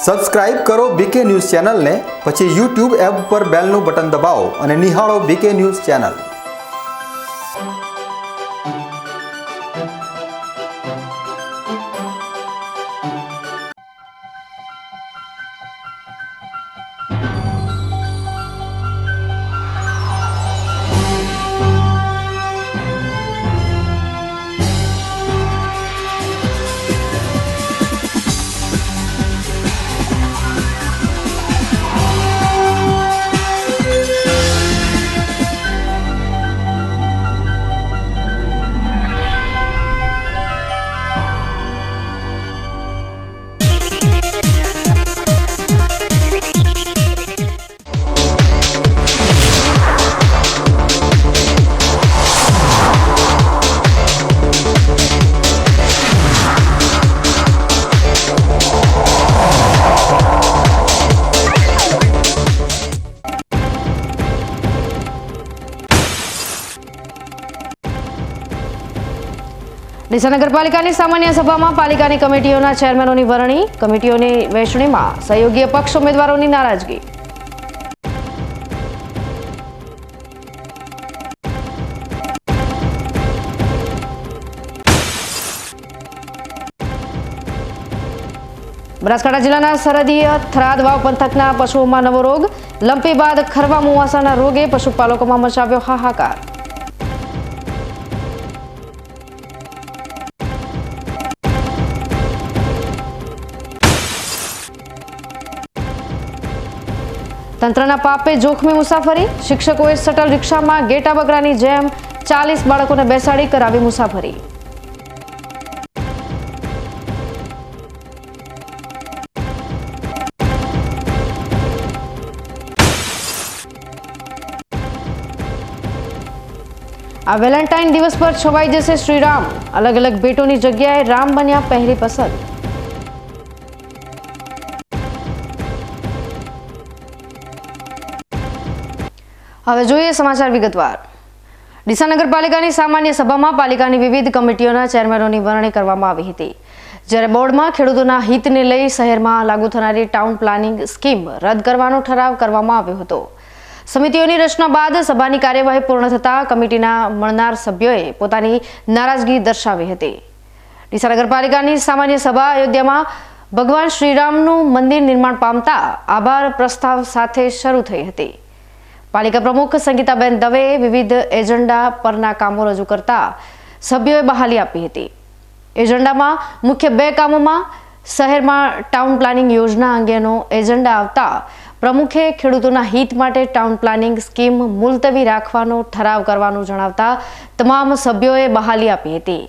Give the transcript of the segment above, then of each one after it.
Subscribe કરો બીકે news ચેનલને, પછી YouTube એપ પર બેલનું બટન દબાવો અને નિહાળો બીકે ન્યૂઝ ચેનલ। ડીસા નગરપાલિકાની સામાન્ય સભામાં પાલિકાની કમિટીઓના ચેરમેનોની વરણી, કમિટીઓની વહેંચણીમાં સહયોગી પક્ષ ઉમેદવારોની નારાજગી। બનાસકાંઠા જિલ્લાના સરહદીય થરાદ વાવ પંથકના પશુઓમાં નવો રોગ, લંપી બાદ ખરવા મુવાસાના રોગે પશુપાલકોમાં મચાવ્યો હાહાકાર। તંત્રના પાપે જોખમી મુસાફરી, શિક્ષકોએ શટલ રિક્ષામાં ગેટા બકરાની જેમ 40 બાળકોને બેસાડી કરાવી મુસાફરી। આ વેલેન્ટાઇન દિવસ પર છવાઈ જશે શ્રીરામ, અલગ અલગ ભેટોની જગ્યાએ રામ બન્યા પહેલી પસંદ। હવે જોઈએ સમાચાર વિગતવાર। ડીસા નગરપાલિકાની સામાન્ય સભામાં પાલિકાની વિવિધ કમિટીઓના ચેરમેનોની વરણી કરવામાં આવી હતી, જ્યારે બોર્ડમાં ખેડૂતોના હિતને લઈ શહેરમાં લાગુ થનારી ટાઉન પ્લાનિંગ સ્કીમ રદ કરવાનો ઠરાવ કરવામાં આવ્યો હતો। સમિતિઓની રચના બાદ સભાની કાર્યવાહી પૂર્ણ થતાં કમિટીના મળનાર સભ્યોએ પોતાની નારાજગી દર્શાવી હતી। ડીસા નગરપાલિકાની સામાન્ય સભા અયોધ્યામાં ભગવાન શ્રીરામનું મંદિર નિર્માણ પામતા આભાર પ્રસ્તાવ સાથે શરૂ થઈ હતી। પાલિકા પ્રમુખ સંગીતાબેન દવેએ વિવિધ એજન્ડા પરના કામો રજૂ કરતા સભ્યોએ બહાલી આપી હતી। એજન્ડામાં મુખ્ય 2 કામોમાં શહેરમાં ટાઉન પ્લાનિંગ યોજના અંગેનો એજન્ડા આવતા પ્રમુખે ખેડૂતોના હિત માટે ટાઉન પ્લાનિંગ સ્કીમ મુલતવી રાખવાનો ઠરાવ કરવાનું જણાવતા તમામ સભ્યોએ બહાલી આપી હતી।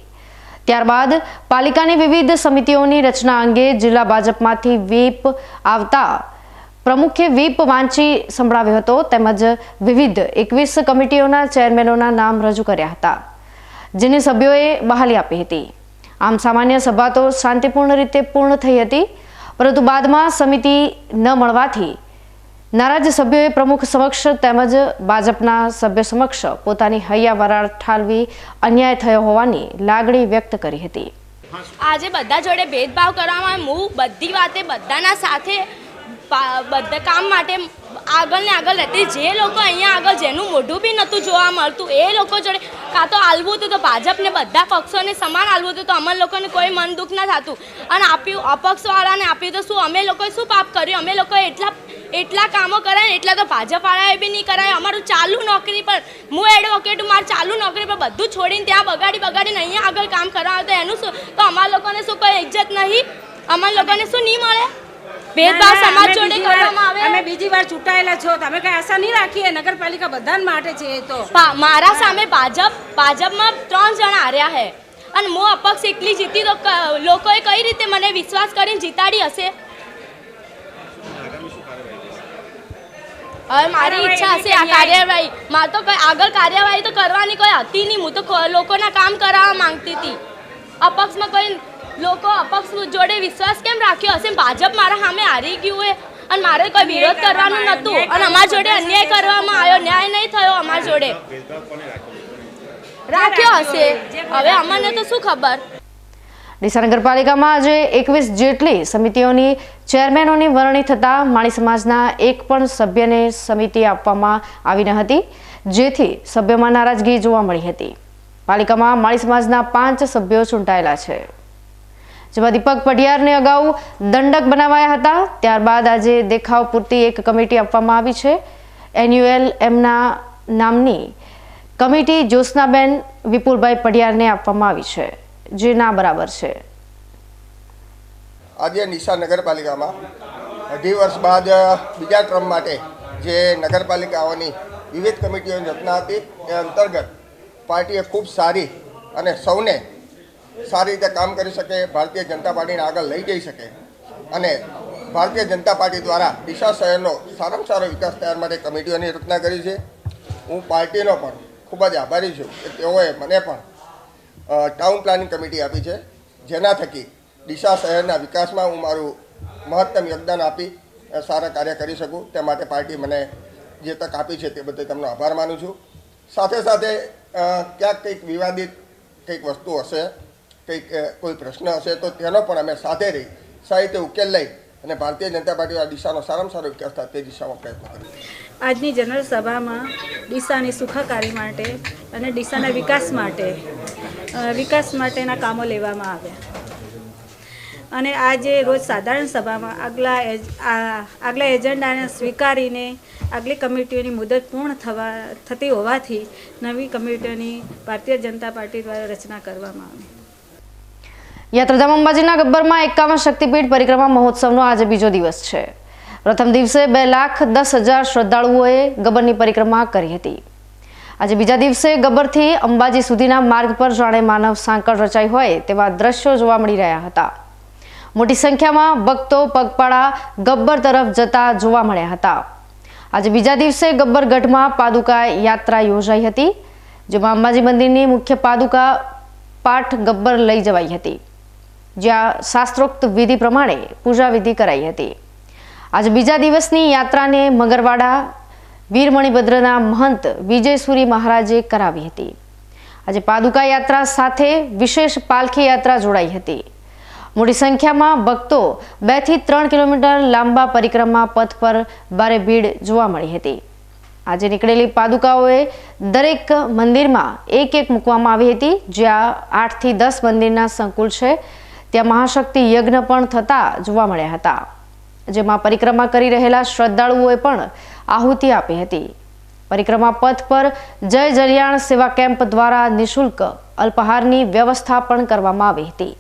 ત્યારબાદ પાલિકાની વિવિધ સમિતિઓની રચના અંગે જિલ્લા ભાજપમાંથી વ્હીપ આવતા પ્રમુખે વ્હીપ વાંચી સંભળાવ્યો હતો, તેમજ વિવિધ 21 કમિટીઓના ચેરમેનોના નામ રજૂ કર્યા હતા, જેની સભ્યોએ બહાલી આપી હતી। આમ સામાન્ય સભા તો શાંતિપૂર્ણ રીતે પૂર્ણ થઈ હતી, પરંતુ બાદમાં સમિતિ ન મળવાથી નારાજ સભ્યોએ પ્રમુખ સમક્ષ તેમજ ભાજપના સભ્યો સમક્ષ પોતાની હૈયા વરાળ ઠાલવી અન્યાય થયો હોવાની લાગણી વ્યક્ત કરી હતી। આજે બધા જોડે ભેદભાવ કરવામાં હું બધી વાતે બધાના સાથે બધા કામ માટે આગળ ને આગળ રહેતી, જે લોકો અહીંયા આગળ જેનું મોઢું બી નહોતું જોવા મળતું એ લોકો જોડે કાં તો આલવું હતું તો ભાજપને બધા પક્ષોને સમાન આલવું હતું તો અમને લોકોને કોઈ મન દુઃખ ના થતું, અને આપ્યું અપક્ષવાળાને આપ્યું તો શું અમે લોકોએ શું પાપ કર્યું? અમે લોકોએ એટલા કામો કરાય એટલા તો ભાજપવાળાએ બી નહીં કરાય। અમારું ચાલુ નોકરી પર હું એડવોકેટ, મારું ચાલુ નોકરી પર બધું છોડીને ત્યાં બગાડીને અહીંયા આગળ કામ કરવા તો એનું શું? તો અમારા લોકોને શું કોઈ ઇજ્જત નહીં? અમારા લોકોને શું નહીં મળે? ભેદભાવ સમાજ જોડે કરવામાં આવે। અમે બીજી વાર ચૂંટાયેલા છો, તમે કઈ આશા નહીં રાખીએ? નગરપાલિકા બધા માટે છે। એ તો મારા સામે ભાજપમાં 3 જણા હાર્યા છે અને હું અપક્ષ એકલી જીતી, તો લોકોએ કઈ રીતે મને વિશ્વાસ કરીને જીતાડી હશે? હવે મારી ઈચ્છા હશે આ કાર્યવાહી, મારે તો કઈ આગળ કાર્યવાહી તો કરવાની કોઈ હતી નહીં। હું તો લોકોના કામ કરાવવા માંગતી હતી। અપક્ષમાં કોઈ લોકો અપક્ષ જોડે વિશ્વાસ કેમ રાખ્યો હશે? ભાજપ મારા સામે હારી ગયું હોય અને મારે કોઈ વિરોધ કરવાનું નહોતું અને અમારા જોડે અન્યાય કરવામાં આવ્યો, ન્યાય નહીં થયો અમારા જોડે। રાખ્યો હશે, હવે અમને તો શું ખબર। ડીસા નગરપાલિકામાં આજે 21 જેટલી સમિતિઓની ચેરમેનોની વરણી થતાં માળી સમાજના એક પણ સભ્યને સમિતિ આપવામાં આવી ન હતી, જેથી સભ્યોમાં નારાજગી જોવા મળી હતી. પાલિકામાં માળી સમાજના 5 સભ્યો ચૂંટાયેલા છે, જેમાં દીપક પઢિયારને અગાઉ દંડક બનાવાયા હતા. ત્યારબાદ આજે દેખાવ પૂરતી એક કમિટી આપવામાં આવી છે. NULMના નામની કમિટી જ્યોત્સનાબેન વિપુલભાઈ પઢિયારને આપવામાં આવી છે, જે ના બરાબર છે. આજે ડીસા નગરપાલિકામાં 2 વર્ષ બાદ બીજા ટર્મ માટે જે નગરપાલિકાઓની વિવિધ કમિટીઓની રચના હતી એ અંતર્ગત પાર્ટીએ ખૂબ સારી અને સૌને સારી રીતે કામ કરી શકે, ભારતીય જનતા પાર્ટીને આગળ લઈ જઈ શકે અને ભારતીય જનતા પાર્ટી દ્વારા ડીસા શહેરનો સારામાં સારો વિકાસ થયા માટે કમિટીઓની રચના કરી છે. હું પાર્ટીનો પણ ખૂબ જ આભારી છું કે તેઓએ મને પણ ટાઉન પ્લાનિંગ કમિટી આપી છે, જેના થકી ડીસા શહેરના વિકાસમાં હું મારું મહત્તમ યોગદાન આપી સારા કાર્ય કરી શકું તે માટે પાર્ટી મને જે તક આપી છે તે બદલ તેમનો આભાર માનું છું. સાથે સાથે ક્યાંક કંઈક વિવાદિત કંઈક વસ્તુ હશે, કંઈક કોઈ પ્રશ્ન હશે તો તેનો પણ અમે સાથે રહી સારી રીતે ઉકેલ લઈ અને ભારતીય જનતા પાર્ટી ડીસાનો સારામાં સારો વિકાસ થાય તે દિશામાં પ્રયત્ન કરીએ. આજની જનરલ સભામાં ડીસાની સુખાકારી માટે અને ડીસાના વિકાસ માટેના કામો લેવામાં આવ્યા અને આજે રોજ સાધારણ સભામાં આગલા એજન્ડાને સ્વીકારીને આગલી કમિટીઓની મુદત પૂર્ણ થતી હોવાથી નવી કમિટીઓની ભારતીય જનતા પાર્ટી દ્વારા રચના કરવામાં આવી. યાત્રાધામ અંબાજીના ગબ્બરમાં 51 શક્તિપીઠ પરિક્રમા મહોત્સવનો આજે બીજો દિવસ છે. પ્રથમ દિવસે 2,10,000 શ્રદ્ધાળુઓએ ગબ્બરની પરિક્રમા કરી હતી. આજે બીજા દિવસે ગબ્બરથી અંબાજી સુધીના માર્ગ પર જાણે માનવ સાંકળ રચાઈ હોય તેવા દ્રશ્યો જોવા મળી રહ્યા હતા. મોટી સંખ્યામાં ભક્તો પગપાળા ગબ્બર તરફ જતા જોવા મળ્યા હતા. આજે બીજા દિવસે ગબ્બર ગઢમાં પાદુકા યાત્રા યોજાઈ હતી, જેમાં અંબાજી મંદિરની મુખ્ય પાદુકા પાઠ ગબ્બર લઈ જવાઈ હતી, જ્યાં શાસ્ત્રોક્ત વિધિ પ્રમાણે પૂજા વિધિ કરાઈ હતી. આજે બીજા દિવસની યાત્રાને મગરવાડા વીરમણિભદ્રના મહંત વિજયસુરી મહારાજે કરાવી હતી. આજે પાદુકા યાત્રા સાથે વિશેષ પાલખી યાત્રા જોડાઈ હતી. મોટી સંખ્યામાં ભક્તો 2 થી 3 કિલોમીટર લાંબા પરિક્રમા પથ પર ભારે ભીડ જોવા મળી હતી. આજે નીકળેલી પાદુકાઓએ દરેક મંદિરમાં એક મૂકવામાં આવી હતી. જ્યાં 8 થી 10 મંદિરના સંકુલ છે ત્યાં મહાશક્તિ યજ્ઞ પણ થતા જોવા મળ્યા હતા, જેમાં પરિક્રમા કરી રહેલા શ્રદ્ધાળુઓએ પણ આહુતિ આપી હતી. પરિક્રમા પથ પર જય જલિયાણ સેવા કેમ્પ દ્વારા નિઃશુલ્ક અલ્પાહારની વ્યવસ્થા પણ કરવામાં આવી હતી,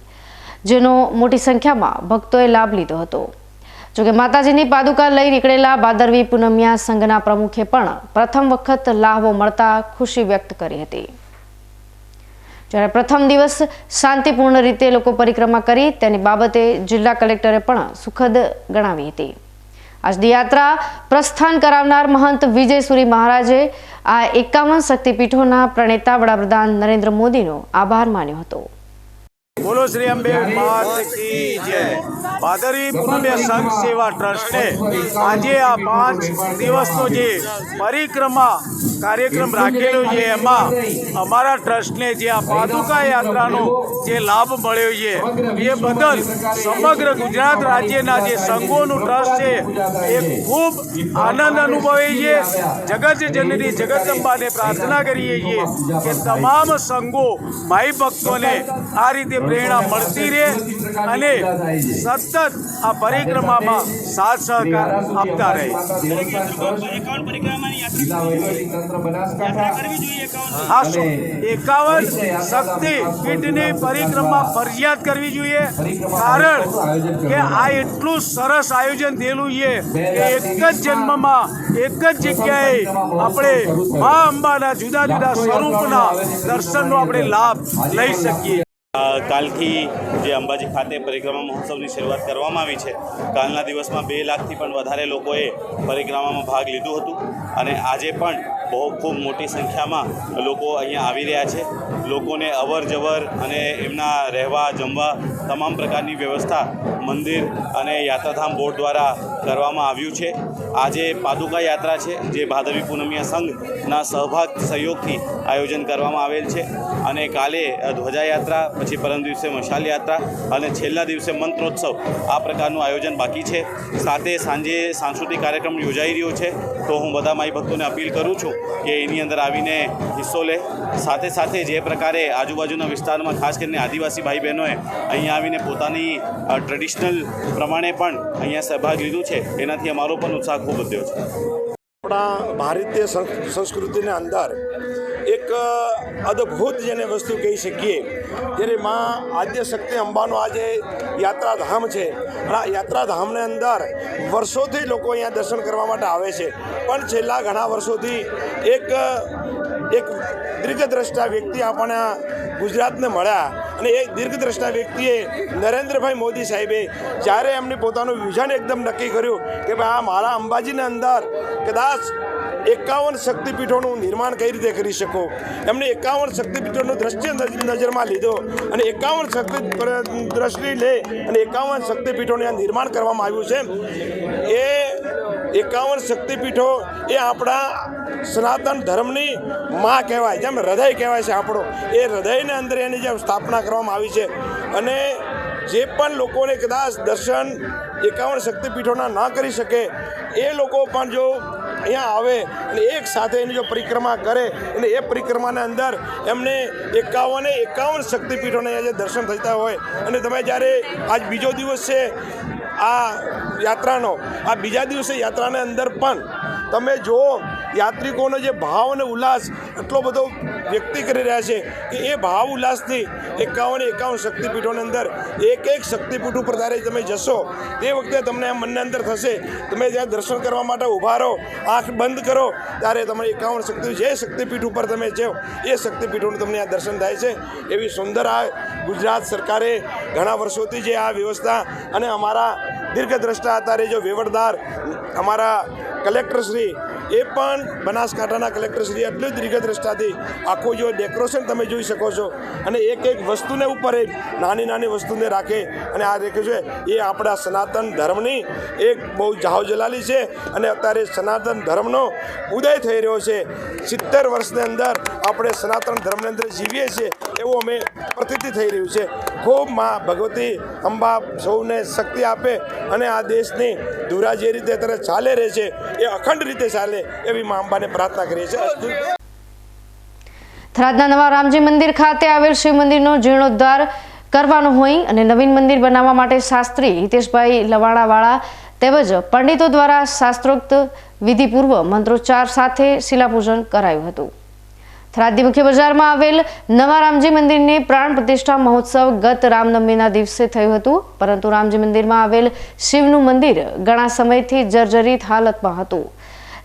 જેનો મોટી સંખ્યામાં ભક્તોએ લાભ લીધો હતો. જોકે માતાજીની પાદુકા લઈ નીકળેલા ભાદરવી પૂનમિયા સંઘના પ્રમુખે પણ પ્રથમ વખત લાહવો મળતા ખુશી વ્યક્ત કરી હતી. જ્યારે પ્રથમ દિવસ શાંતિપૂર્ણ રીતે લોકો પરિક્રમા કરી તેની બાબતે જિલ્લા કલેક્ટરે પણ સુખદ ગણાવી હતી. આજની યાત્રા પ્રસ્થાન કરાવનાર મહંત વિજયસુરી મહારાજે આ 51 શક્તિપીઠોના પ્રણેતા વડાપ્રધાન નરેન્દ્ર મોદીનો આભાર માન્યો હતો. બોલો શ્રી અંબે માત કી જય. ભાદરવી પૂનમિયા સંઘ સેવા ટ્રસ્ટે આજે આ 5 દિવસનો જે પરિક્રમા કાર્યક્રમ રાખેલો છે એમાં અમારા ટ્રસ્ટને જે આ પાદુકા યાત્રાનો જે લાભ મળ્યો છે એ બદલ સમગ્ર ગુજરાત રાજ્યના જે સંઘોનું ટ્રસ્ટ છે એ ખૂબ આનંદ અનુભવે છે. જગત જનની જગદંબાને પ્રાર્થના કરીએ છીએ કે તમામ સંઘો માઈ ભક્તોને આ રીતે પ્રેરણા મળતી રહે અને સતત આ પરિક્રમામાં સાથ સહકાર આપતા રહે. 51 શક્તિપીઠની પરિક્રમા ફરજિયાત કરવી જોઈએ, કારણ કે આ એટલું સરસ આયોજન થયેલું છે કે એક જ જન્મમાં એક જ જગ્યાએ આપણે મા અંબાના જુદા જુદા સ્વરૂપના દર્શનનો આપણે લાભ લઈ શકીએ. કાલથી જે અંબાજી ખાતે પરિક્રમા મહોત્સવની શરૂઆત કરવામાં આવી છે. કાલના દિવસમાં 2 લાખથી પણ વધારે લોકોએ પરિક્રમામાં ભાગ લીધું હતું અને આજે પણ ખૂબ મોટી સંખ્યામાં લોકો અહીંયા આવી રહ્યા છે. લોકોને અવર જવર અને એમના રહેવા જમવા તમામ પ્રકારની વ્યવસ્થા મંદિર અને યાત્રાધામ બોર્ડ દ્વારા કરવામાં આવ્યું છે. આજે પાદુકા યાત્રા છે જે ભાદરવી પૂનમિયા સંઘના સહયોગથી આયોજન કરવામાં આવેલ છે અને કાલે ધ્વજાયાત્રા, પછી પરમ દિવસે મશાલ યાત્રા અને છેલ્લા દિવસે મંત્રોત્સવ આ પ્રકારનું આયોજન બાકી છે. સાથે સાંજે સાંસ્કૃતિક કાર્યક્રમ યોજાઈ રહ્યો છે. તો હું બધા માઈ ભક્તોને અપીલ કરું છું કે એની અંદર આવીને હિસ્સો લે. સાથે જે પ્રકારે આજુબાજુના વિસ્તારમાં ખાસ કરીને આદિવાસી ભાઈ બહેનોએ અહીંયા આવીને પોતાની ટ્રેડિશનલ પ્રમાણે પણ અહીંયા સહભાગ લીધું છે, એનાથી અમારો પણ ઉત્સાહ ખૂબ વધ્યો છે. આપણા ભારતીય સંસ્કૃતિના અંદર એક અદ્ભુત જેને વસ્તુ કહી શકીએ ત્યારે માં આદ્યશક્તિ અંબાનો આજે યાત્રાધામ છે. આ યાત્રાધામને અંદર વર્ષોથી લોકો અહીંયા દર્શન કરવા માટે આવે છે, પણ છેલ્લા ઘણા વર્ષોથી એક દીર્ઘદ્રષ્ટા વ્યક્તિ આપણને ગુજરાતને મળ્યા અને એ દીર્ઘદ્રષ્ટા વ્યક્તિએ નરેન્દ્રભાઈ મોદી સાહેબે જ્યારે એમને પોતાનું વિઝન એકદમ નક્કી કર્યું કે ભાઈ આ મારા અંબાજીની અંદર કદાચ 51 શક્તિપીઠોનું નિર્માણ કઈ રીતે કરી શકો. એમને 51 શક્તિપીઠોનું દ્રષ્ટિ નજરમાં લીધો અને 51 શક્તિ દ્રષ્ટિ લે અને 51 શક્તિપીઠોનું નિર્માણ કરવામાં આવ્યું છે. એ 51 શક્તિપીઠો એ આપણા સનાતન ધર્મની માં કહેવાય, જેમ હૃદય કહેવાય છે આપણો, એ હૃદયની અંદર એની જેમ સ્થાપના કરવામાં આવી છે. અને જે પણ લોકોને કદાચ દર્શન 51 શક્તિપીઠોના ન કરી શકે એ લોકો પણ જો અહીંયા આવે અને એક સાથે એની જો પરિક્રમા કરે અને એ પરિક્રમાના અંદર એમને 51 શક્તિપીઠોને જે દર્શન થતા હોય અને તમે જ્યારે આજ બીજો દિવસ છે આ યાત્રાનો, આ બીજા દિવસે યાત્રાના અંદર પણ તમે જુઓ યાત્રિકોનો જે ભાવ અને ઉલ્લાસ એટલો બધો વ્યક્ત કરી રહ્યા છે કે એ ભાવ ઉલ્લાસથી 51 શક્તિપીઠોની અંદર એક શક્તિપીઠ ઉપર જ્યારે તમે જશો તે વખતે તમને મનની અંદર થશે, તમે જ્યાં દર્શન કરવા માટે ઊભા રહો, આંખ બંધ કરો ત્યારે તમે 51 જે શક્તિપીઠ ઉપર તમે જાઓ એ શક્તિપીઠોનું તમને આ દર્શન થાય છે. એવી સુંદર આ ગુજરાત સરકારે ઘણા વર્ષોથી જે આ વ્યવસ્થા અને અમારા દીર્ઘદ્રષ્ટા અત્યારે જો વેવડદાર અમારા કલેક્ટરશ્રી એ પણ બનાસકાંઠાના કલેક્ટરશ્રી એટલું દીર્ઘદ્રષ્ટાથી આખું જો ડેકોરેશન તમે જોઈ શકો છો અને એક વસ્તુને ઉપર એક નાની વસ્તુને રાખે અને આ દેખે છે એ આપણા સનાતન ધર્મની એક બહુ જાહોજલાલી છે. અને અત્યારે સનાતન ધર્મનો ઉદય થઈ રહ્યો છે. 70 વર્ષની અંદર આપણે સનાતન ધર્મની અંદર જીવીએ છીએ એવું અમે પ્રતીતિ થઈ રહ્યું છે. ખૂબ માં ભગવતી અંબા સૌને શક્તિ આપે અને આ દેશની ધુરા જે રીતે અત્યારે ચાલે રહે છે એ અખંડ રીતે ચાલે એવી માં અંબાને પ્રાર્થના કરીએ છીએ. થરાદના નવા રામજી મંદિર ખાતે આવેલ શિવ મંદિરનો જીર્ણોદ્ધાર કરવાનો હોય અને નવીન મંદિર બનાવવા માટે શાસ્ત્રી હિતેશભાઈ લવાણાવાળા તેમજ પંડિતો દ્વારા શાસ્ત્રોક્ત વિધિપૂર્વ મંત્રોચ્ચાર સાથે શિલાપૂજન કરાયું હતું. થરાદની મુખ્ય બજારમાં આવેલ નવા રામજી મંદિરની પ્રાણ પ્રતિષ્ઠા મહોત્સવ ગત રામનવમીના દિવસે થયું હતું, પરંતુ રામજી મંદિરમાં આવેલ શિવનું મંદિર ઘણા સમયથી જર્જરિત હાલતમાં હતું,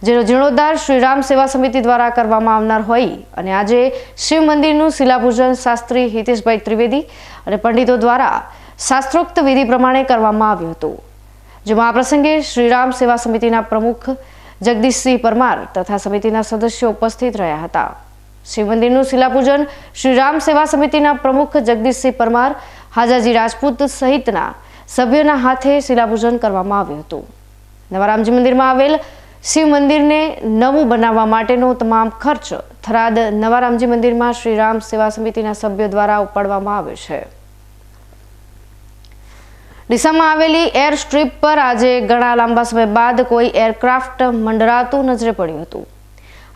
જેનો જીર્ણોદ્ધાર શ્રી રામ સેવા સમિતિ દ્વારા કરવામાં આવનાર હોય અને આજે શિવ મંદિરનું શિલાપૂજન શાસ્ત્રી હિતેશભાઈ ત્રિવેદી અને પંડિતો દ્વારા શાસ્ત્રોક્ત વિધિ પ્રમાણે કરવામાં આવ્યું હતું, જેમાં આ પ્રસંગે શ્રી રામ સેવા સમિતિના પ્રમુખ જગદીશસિંહ પરમાર તથા સમિતિના સદસ્યો ઉપસ્થિત રહ્યા હતા. શિવ મંદિરનું શિલાપૂજન શ્રી રામ સેવા સમિતિના પ્રમુખ જગદીશસિંહ પરમાર, હાજાજી રાજપૂત સહિતના સભ્યોના હાથે શિલાપૂજન કરવામાં આવ્યું હતું. નવા રામજી મંદિરમાં આવેલ શિવ મંદિરને નવું બનાવવા માટેનો તમામ ખર્ચ થરાદ નવા રામજી મંદિરમાં શ્રી રામ સેવા સમિતિના સભ્યો દ્વારા ઉપાડવામાં આવ્યો છે. ડીસામાં આવેલી એર સ્ટ્રીપ પર આજે ઘણા લાંબા સમય બાદ કોઈ એરક્રાફ્ટ મંડરાતું નજરે પડ્યું હતું.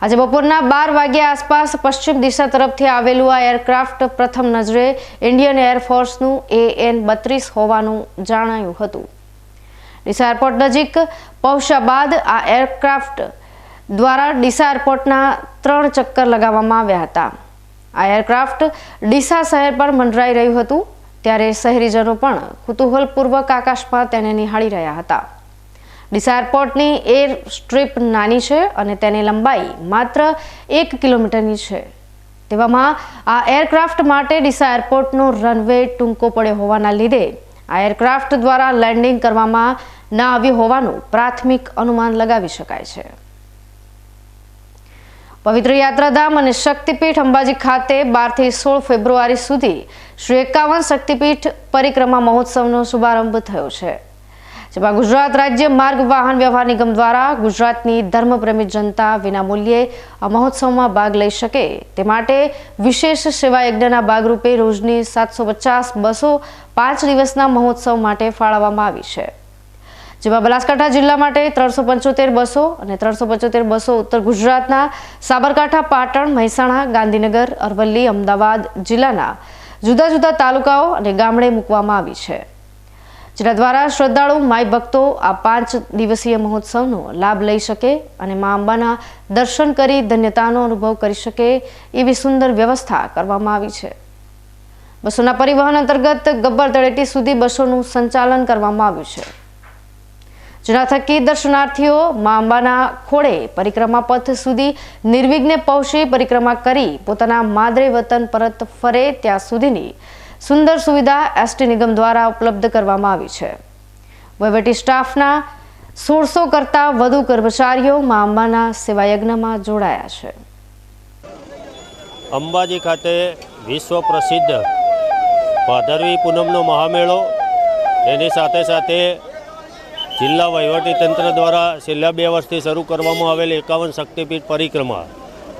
આજે બપોરના 12 વાગ્યા આસપાસ પશ્ચિમ દિશા તરફથી આવેલું આ એરક્રાફ્ટ પ્રથમ નજરે ઇન્ડિયન એરફોર્સનું AN-32 હોવાનું જણાયું હતું. ડીસા એરપોર્ટ નજીક પહોંચ્યા બાદ આ એરક્રાફ્ટ દ્વારા ડીસા એરપોર્ટના 3 ચક્કર લગાવવામાં આવ્યા હતા. આ એરક્રાફ્ટ ડીસા શહેર પર મંડરાઈ રહ્યું હતું, ત્યારે શહેરીજનો પણ કુતૂહલપૂર્વક આકાશમાં તેને નિહાળી રહ્યા હતા. ડીસા એરપોર્ટની એર સ્ટ્રીપ નાની છે અને તેની લંબાઈ માત્ર 1 કિલોમીટરની છે. તેવામાં આ એરક્રાફ્ટ માટે ડીસા એરપોર્ટનો રનવે ટૂંકો પડ્યો હોવાના લીધે આ એરક્રાફ્ટ દ્વારા લેન્ડિંગ કરવામાં ન આવ્યું હોવાનું પ્રાથમિક અનુમાન લગાવી શકાય છે. પવિત્ર યાત્રાધામ અને શક્તિપીઠ અંબાજી ખાતે 12 થી 16 ફેબ્રુઆરી સુધી શ્રી 51 શક્તિપીઠ પરિક્રમા મહોત્સવનો શુભારંભ થયો છે, જેમાં ગુજરાત રાજ્ય માર્ગ વાહન વ્યવહાર નિગમ દ્વારા ગુજરાતની ધર્મપ્રેમી જનતા વિનામૂલ્યે આ મહોત્સવમાં ભાગ લઈ શકે તે માટે વિશેષ સેવા યજ્ઞના ભાગરૂપે રોજની 750 બસો 5 દિવસના મહોત્સવ માટે ફાળવવામાં આવી છે, જેમાં બનાસકાંઠા જિલ્લા માટે 375 બસો અને 375 બસો ઉત્તર ગુજરાતના સાબરકાંઠા, પાટણ, મહેસાણા, ગાંધીનગર, અરવલ્લી, અમદાવાદ જિલ્લાના જુદા જુદા તાલુકાઓ અને ગામડે મૂકવામાં આવી છે, જેના દ્વારા શ્રદ્ધાળુ માઈ ભક્તો આ 5 દિવસીય મહોત્સવનો લાભ લઈ શકે અને મા અંબાના દર્શન કરી ધન્યતાનો અનુભવ કરી શકે એવી સુંદર વ્યવસ્થા કરવામાં આવી છે. બસોના પરિવહન અંતર્ગત ગબ્બર તળેટી સુધી બસોનું સંચાલન કરવામાં આવ્યું છે, જેના થકી દર્શનાર્થીઓ મા અંબાના ખોળે પરિક્રમા પથ સુધી નિર્વિઘ્ને પહોંચી પરિક્રમા કરી પોતાના માદરે વતન પરત ફરે ત્યાં સુધીની સુંદર સુવિધા એસટી નિગમ દ્વારા ઉપલબ્ધ કરવામાં આવી છે. વહીવટી સ્ટાફના 1600 કરતાં વધુ કર્મચારીઓ મા અંબાના સેવાયજ્ઞમાં જોડાયા છે. અંબાજી ખાતે વિશ્વ પ્રસિદ્ધ ભાદરવી પૂનમનો મહામેળો, એની સાથે સાથે જિલ્લા વહીવટીતંત્ર દ્વારા છેલ્લા 2 વર્ષથી શરૂ કરવામાં આવેલ 51 શક્તિપીઠ પરિક્રમા,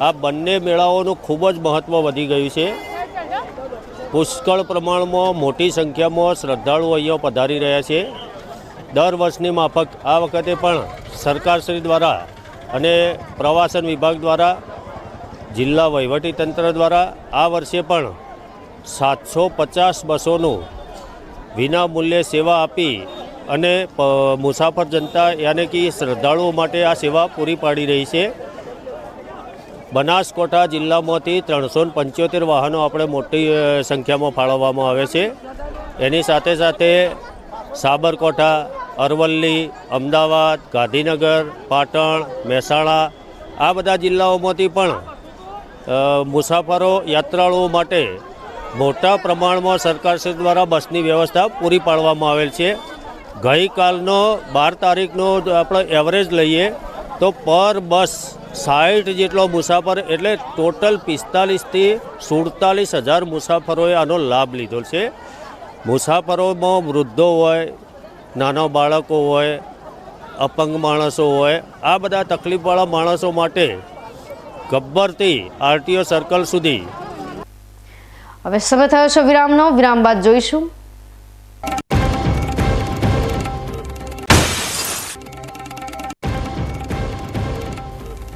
આ બંને મેળાઓનું ખૂબ જ મહત્ત્વ વધી ગયું છે. પુષ્કળ પ્રમાણમાં મોટી સંખ્યામાં શ્રદ્ધાળુઓ અહીંયા પધારી રહ્યા છે. દર વર્ષની માફક આ વખતે પણ સરકારશ્રી દ્વારા અને પ્રવાસન વિભાગ દ્વારા, જિલ્લા વહીવટીતંત્ર દ્વારા આ વર્ષે પણ 750 બસોનું વિના મૂલ્યે સેવા આપી અને મુસાફર જનતા યાને કે શ્રદ્ધાળુઓ માટે આ સેવા પૂરી પાડી રહી છે. બનાસકાંઠા જિલ્લામાંથી 375 વાહનો આપણે મોટી સંખ્યામાં ફાળવવામાં આવે છે. એની સાથે સાથે સાબરકાંઠા, અરવલ્લી, અમદાવાદ, ગાંધીનગર, પાટણ, મહેસાણા આ બધા જિલ્લાઓમાંથી પણ મુસાફરો, યાત્રાળુઓ માટે મોટા પ્રમાણમાં સરકારશ્રી દ્વારા બસની વ્યવસ્થા પૂરી પાડવામાં આવેલ છે. ગઈકાલનો 12 તારીખનો આપણે એવરેજ લઈએ તો પર બસ 60 જેટલો મુસાફર, એટલે ટોટલ 45 થી 47 હજાર મુસાફરોએ આનો લાભ લીધો છે. મુસાફરોમાં વૃદ્ધો હોય, નાના બાળકો હોય, અપંગ માણસો હોય, આ બધા તકલીફવાળા માણસો માટે ગબ્બરથી આરટીઓ સર્કલ સુધી. હવે સમય થયો છે વિરામનો. વિરામ બાદ જોઈશું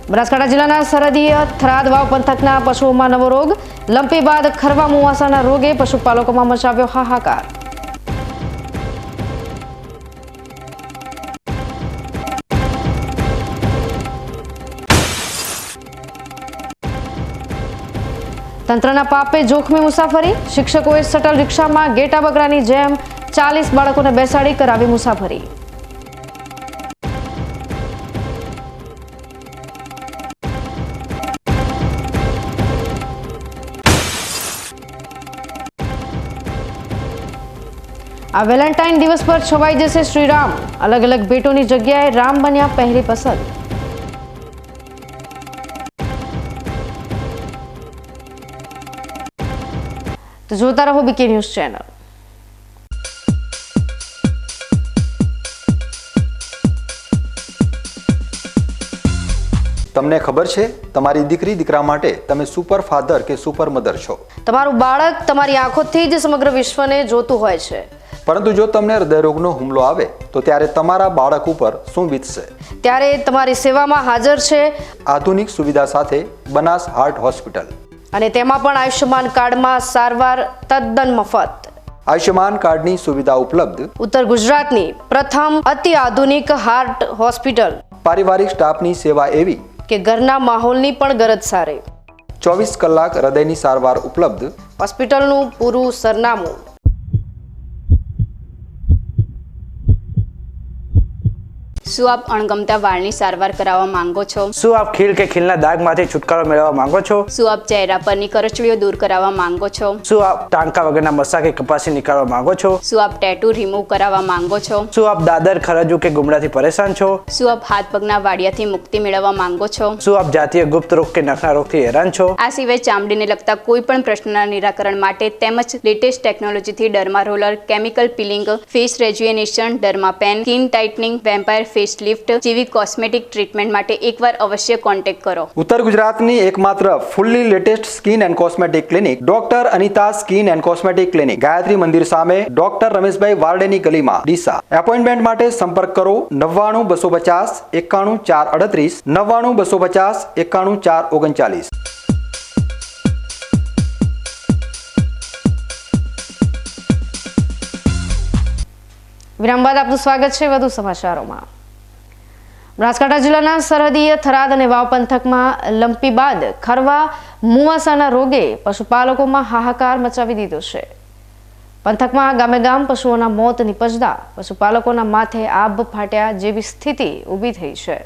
બનાસકાંઠા જિલ્લાના સરહદીય થરાદ વાવ પંથકના પશુઓમાં નવો રોગ. લંપી બાદ ખરવા મુવાસાના રોગે પશુપાલકોમાં મચાવ્યો હાહાકાર. તંત્રના પાપે જોખમી મુસાફરી. શિક્ષકોએ શટલ રિક્ષામાં ગેટા બકરાની જેમ 40 બાળકોને બેસાડી કરાવી મુસાફરી. આ વેલેન્ટાઇન દિવસ પર છવાઈ જશે શ્રીરામ. અલગ અલગ ભેટોની જગ્યાએ રામ બન્યા પહેલી પસંદ. તો જોતા રહો બીકે ન્યૂઝ ચેનલ. તમને ખબર છે તમારી દીકરી દીકરા માટે તમે સુપર ફાધર કે સુપર મધર છો. તમારું બાળક તમારી આંખોથી જ સમગ્ર વિશ્વને જોતું હોય છે, પરંતુ જો તમને હૃદયરોગનો હુમલો આવે તો ત્યારે તમારા બાળક ઉપર શું વીતશે? ત્યારે તમારી સેવામાં હાજર છે આધુનિક સુવિધા સાથે બનાસ હાર્ટ હોસ્પિટલ, અને તેમાં પણ આયુષ્યમાન કાર્ડમાં સારવાર તદ્દન મફત. આયુષ્યમાન કાર્ડની સુવિધા ઉપલબ્ધ. ઉત્તર ગુજરાતની પ્રથમ અતિ આધુનિક હાર્ટ હોસ્પિટલ. પારિવારિક સ્ટાફની સેવા એવી કે ઘરના માહોલની પણ ગરજ સારે. 24 કલાક હૃદયની સારવાર ઉપલબ્ધ. હોસ્પિટલનું પૂરું સરનામું. શું આપ અણગમતા વાળની સારવાર કરાવવા માંગો છો? શું આપ ખીલ કે ખીલના દાગમાંથી છુટકારો મેળવવા માંગો છો? શું આપ ચહેરા પરની કરચલીઓ દૂર કરાવવા માંગો છો? શું આપ ટાંકા વગરના મસા કે કપાસી નીકાળવા માંગો છો? શું આપ ટેટુ રિમૂવ કરાવવા માંગો છો? શું આપ દાદર ખરજુ કે ગુમડાથી પરેશાન છો? શું આપ હાથ પગના વાડિયાથી મુક્તિ મેળવવા માંગો છો? શું આપ જાતીય ગુપ્ત રોગ કે નખના રોગથી હેરાન છો? આ સિવાય ચામડીને લગતા કોઈ પણ પ્રશ્નના નિરાકરણ માટે તેમજ લેટેસ્ટ ટેકનોલોજીથી derma roller, chemical peeling, face rejuvenation, derma pen, skin tightening, vampire face lift જેવી કોસ્મેટિક ટ્રીટમેન્ટ માટે એકવાર અવશ્ય કોન્ટેક્ટ કરો. ઉત્તર ગુજરાતની એકમાત્ર fully latest skin and cosmetic clinic doctor Anita skin and cosmetic clinic, Gayatri Mandir સામે, ડોક્ટર રમેશભાઈ વારડેની ગલીમાં, ડીસા. એપોઇન્ટમેન્ટ માટે સંપર્ક કરો 99 250 91 438, 99 250 91 439. વિરામ બાદ આપનું સ્વાગત છે વધુ સમાચારોમાં. બનાસકાંઠા જિલ્લાના સરહદીય થરાદ અને વાવ પંથકમાં લંપી બાદ ખરવા મુવાસાના રોગે પશુપાલકોમાં હાહાકાર મચાવી દીધો છે. પંથકમાં ગામે ગામ પશુઓના મોત નિપજતા પશુપાલકોના માથે આબ ફાટ્યા જેવી સ્થિતિ ઊભી થઈ છે.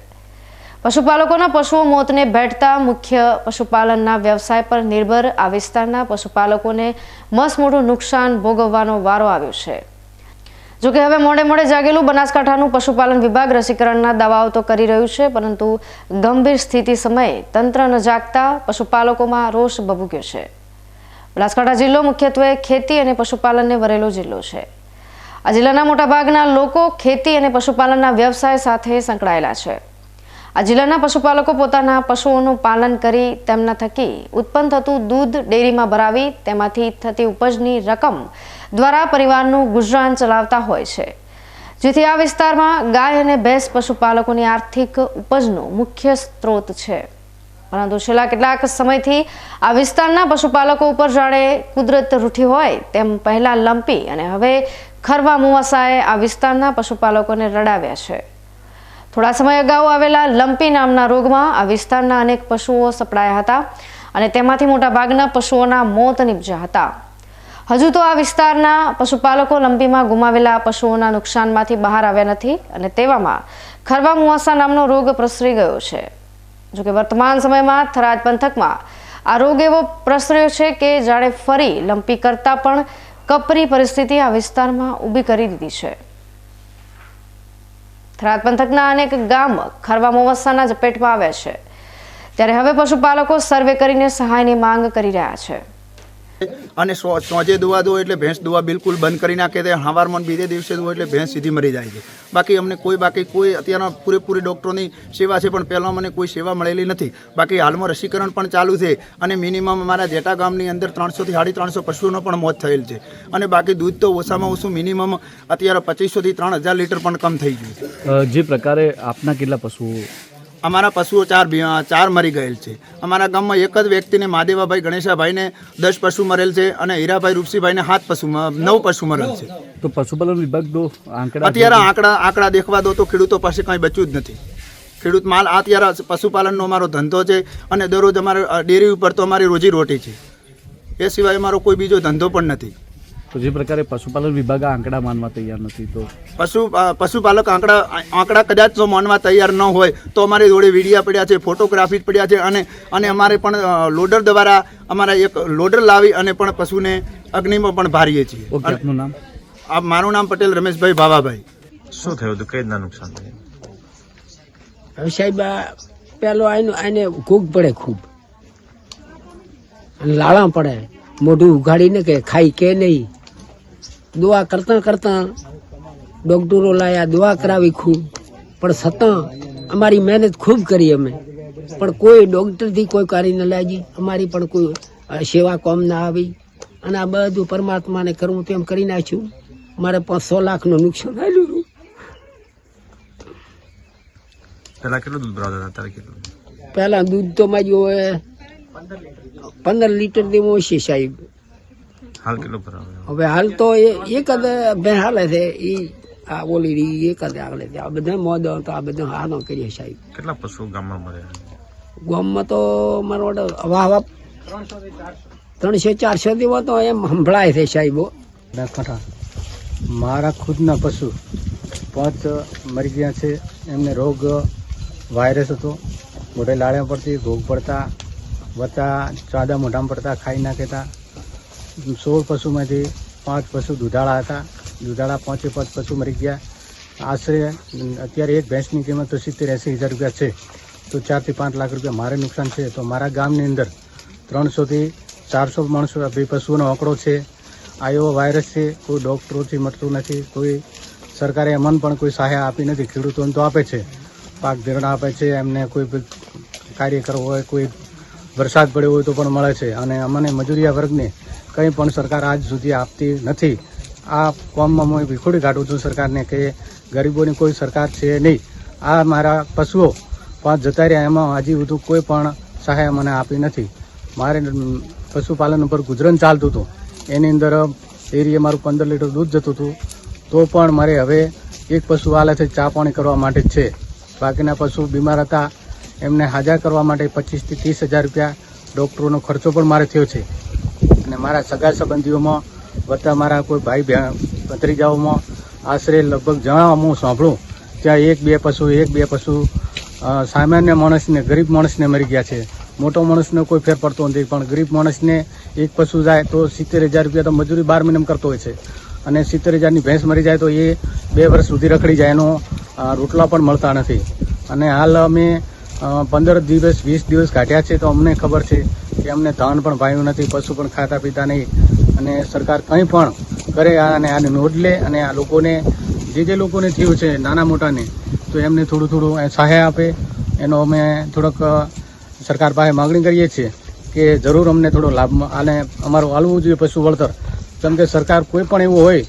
પશુપાલકોના પશુઓ મોતને ભેટતા મુખ્ય પશુપાલનના વ્યવસાય પર નિર્ભર આ વિસ્તારના પશુપાલકોને મસમોટું નુકસાન ભોગવવાનો વારો આવ્યો છે. જોકે હવે મોડે મોડે જાગેલું બનાસકાંઠાનું પશુપાલન વિભાગ રસીકરણના દાવાઓ તો કરી રહ્યું છે, પરંતુ ગંભીર સ્થિતિ સમયે તંત્ર ન જાગતા પશુપાલકોમાં રોષ ભભૂક્યો છે. બનાસકાંઠા જિલ્લો મુખ્યત્વે ખેતી અને પશુપાલનને વરેલો જિલ્લો છે. આ જિલ્લાના મોટાભાગના લોકો ખેતી અને પશુપાલનના વ્યવસાય સાથે સંકળાયેલા છે. આ જિલ્લાના પશુપાલકો પોતાના પશુઓનું પાલન કરી તેમના થકી ઉત્પન્ન થતું દૂધ ડેરીમાં ભરાવી તેમાંથી થતી ઉપજની રકમ દ્વારા પરિવારનું ગુજરાન ચલાવતા હોય છે, જેથી આ વિસ્તારમાં ગાય અને ભેંસ પશુપાલકોની આર્થિક ઉપજનો મુખ્ય સ્ત્રોત છે. પરંતુ છેલ્લા કેટલાક સમયથી આ વિસ્તારના પશુપાલકો ઉપર જાણે કુદરત રૂઠી હોય તેમ પહેલા લંપી અને હવે ખરવા મુવાસાએ આ વિસ્તારના પશુપાલકોને રડાવ્યા છે. થોડા સમય અગાઉ આવેલા લંપી નામના રોગમાં આ વિસ્તારના અનેક પશુઓ સપડાયા હતા અને તેમાંથી મોટાભાગના પશુઓના મોત નીપજ્યા હતા. હજુ તો આ વિસ્તારના પશુપાલકો લંપીમાં ગુમાવેલા પશુઓના નુકસાનમાંથી બહાર આવ્યા નથી અને તેવામાં ખરવા મુવાસા નામનો રોગ પ્રસરી ગયો છે. જોકે વર્તમાન સમયમાં થરાદ પંથકમાં આ રોગ એવો પ્રસર્યો છે કે જાણે ફરી લંપી કરતા પણ કપરી પરિસ્થિતિ આ વિસ્તારમાં ઊભી કરી દીધી છે. થરાદ પંથકના અનેક ગામ ખરવા મુવાસાના ઝપેટમાં આવ્યા છે, ત્યારે હવે પશુપાલકો સર્વે કરીને સહાયની માંગ કરી રહ્યા છે. અને સોજે દુવા દો એટલે ભેંસ દુવા બિલકુલ બંધ કરી નાખે છે. હવારમાં બીજે દિવસે દુવા એટલે ભેંસ સીધી મરી જાય છે. બાકી અમને કોઈ અત્યારના પૂરેપૂરી ડૉક્ટરોની સેવા છે, પણ પહેલાં મને કોઈ સેવા મળેલી નથી. બાકી હાલમાં રસીકરણ પણ ચાલુ છે અને મિનિમમ અમારા જેટા ગામની અંદર 300 થી 350 પશુઓનો પણ મોત થયેલ છે. અને બાકી દૂધ તો ઓછામાં ઓછું મિનિમમ અત્યારે 2500 થી 3000 લીટર પણ કમ થઈ ગયું છે. જે પ્રકારે આપના કેટલા પશુઓ? અમારા પશુઓ ચાર મરી ગયેલ છે. અમારા ગામમાં એક જ વ્યક્તિને મહાદેવાભાઈ ગણેશાભાઈને 10 પશુ મરેલ છે અને હીરાભાઈ રૂપસીભાઈને 9 પશુ મરેલ છે. તો પશુપાલન વિભાગ અત્યારે આંકડા દેખવા દો તો ખેડૂતો પાસે કંઈ બચ્યું જ નથી. ખેડૂત માલ અત્યારે પશુપાલનનો અમારો ધંધો છે અને દરરોજ અમારે ડેરી ઉપર તો અમારી રોજી રોટી છે. એ સિવાય અમારો કોઈ બીજો ધંધો પણ નથી. તો જે પ્રકારે પશુપાલન વિભાગ આંકડા માનવા તૈયાર નથી, તો પશુપાલક આંકડા કદાચ જો માનવા તૈયાર ન હોય તો અમારી જોડે વિડીયા પડ્યા છે, ફોટોગ્રાફી પડ્યા છે અને અમારે પણ લોડર દ્વારા અમારા એક લોડર લાવી અને પણ પશુને અગ્નિમાં પણ ભારીએ છીએ. આપનું નામ? મારું નામ પટેલ રમેશભાઈ ભાવાભાઈ. શું થયું હતું? કઈ રીતના નુકસાન થયું? સાહેબ પેલો આને ઘૂગ પડે, ખૂબ લાળા પડે, મોઢું ઉઘાડીને કે ખાઈ કે નહીં. દુઆ કરતા ડોક્ટરો લાયા, દુઆ કરાવી ખૂબ, પણ છતાં અમારી મહેનત ખૂબ કરી અમે, પણ કોઈ ડોક્ટરથી કોઈ કરી ન લાગી. અમારી પણ કોઈ સેવા કોમ ના આવી અને આ બધું પરમાત્માને કરવું તેમ કરી નાખ્યું. મારે 500 લાખનું નુકસાન આવ્યું. પહેલા કેટલું દૂધ ભરાવતા હતા? અત્યારે કેટલું? પહેલા દૂધ તો મારી 15 લીટર જેવું હશે સાહેબ. હાલ કેટલું ભરાવે? હવે હાલ તો એક જ ભેં હાલે છે, એ આ ઓલી રહી એક જ આગળ છે. આ બધા મોદ તો આ બધા હાનો કરીએ સાહેબ. કેટલા પશુ ગામમાં મરે? ગામમાં તો મારો વાહ 300-400 જેવો તો એમ સંભળાય છે સાહેબો. મારા ખુદના પશુ 5 મરી ગયા છે. એમને રોગ વાયરસ હતો. મોઢે લાળિયા પડતી, ભોગ પડતા, વત્તા ચાદા મોઢામાં પડતા, ખાઈ નાખતા. 16 પશુમાંથી 5 પશુ દુધાળા હતા. દુધાળા 5 પશુ મરી ગયા. આશરે અત્યારે એક ભેંસની કિંમત તો 70-80 હજાર રૂપિયા છે. તો 4 થી 5 લાખ રૂપિયા મારે નુકસાન છે. તો મારા ગામની અંદર 300 થી 400 માણસો બે પશુઓનો આંકડો છે. આ એવો વાયરસ છે, કોઈ ડૉક્ટરોથી મટતું નથી. કોઈ સરકારે અમને પણ કોઈ સહાય આપી નથી. ખેડૂતોને તો આપે છે, પાક ધિરાણ આપે છે, એમને કોઈ કાર્ય કરવો હોય, કોઈ વરસાદ પડ્યો હોય તો પણ મળે છે. અને અમને મજૂરિયા વર્ગને કંઈ પણ સરકાર આજ સુધી આપતી નથી. આ કોમમાં હું વિખોડી કાઢું છું સરકારને કે ગરીબોની કોઈ સરકાર છે નહીં. આ મારા પશુઓ 5 જતા રહ્યા, એમાં હજી બધું કોઈ પણ સહાય મને આપી નથી. મારે પશુપાલન ઉપર ગુજરાન ચાલતું હતું. એની અંદર એરિયે મારું 15 લીટર દૂધ જતું હતું. તો પણ મારે હવે એક પશુ હાલે છે ચા પાણી કરવા માટે જ છે. બાકીના પશુ બીમાર હતા, એમને હાજર કરવા માટે 25 થી 30 હજાર રૂપિયા ડૉક્ટરોનો ખર્ચો પણ મારે થયો છે. અને મારા સગા સંબંધીઓમાં વત્તા મારા કોઈ ભાઈ ભત્રીજાઓમાં આશરે લગભગ જણાવવા હું સાંભળું ત્યાં 1-2 પશુ સામાન્ય માણસને, ગરીબ માણસને મરી ગયા છે. મોટો માણસને કોઈ ફેર પડતો નથી, પણ ગરીબ માણસને એક પશુ જાય તો 70,000 રૂપિયા તો મજૂરી 12 મહિનામાં કરતો હોય છે. અને 70,000ની ભેંસ મરી જાય તો એ 2 વર્ષ સુધી રખડી જાય, એનો રોટલા પણ મળતા નથી. અને હાલ અમે 15 દિવસ 20 દિવસ કાઢ્યા છે, તો અમને ખબર છે કે અમને ધાન પણ ભાવ્યું નથી, પશુ પણ ખાતા પીતા નહીં. અને સરકાર કંઈ પણ કરે અને આને નોંધ લે અને આ લોકોને જે લોકોને થયું છે નાના મોટાને, તો એમને થોડું સહાય આપે. એનો અમે થોડોક સરકાર પાસે માગણી કરીએ છીએ કે જરૂર અમને થોડો લાભ આને અમારું આલવું જોઈએ પશુ વળતર. કેમ કે સરકાર કોઈ પણ એવું હોય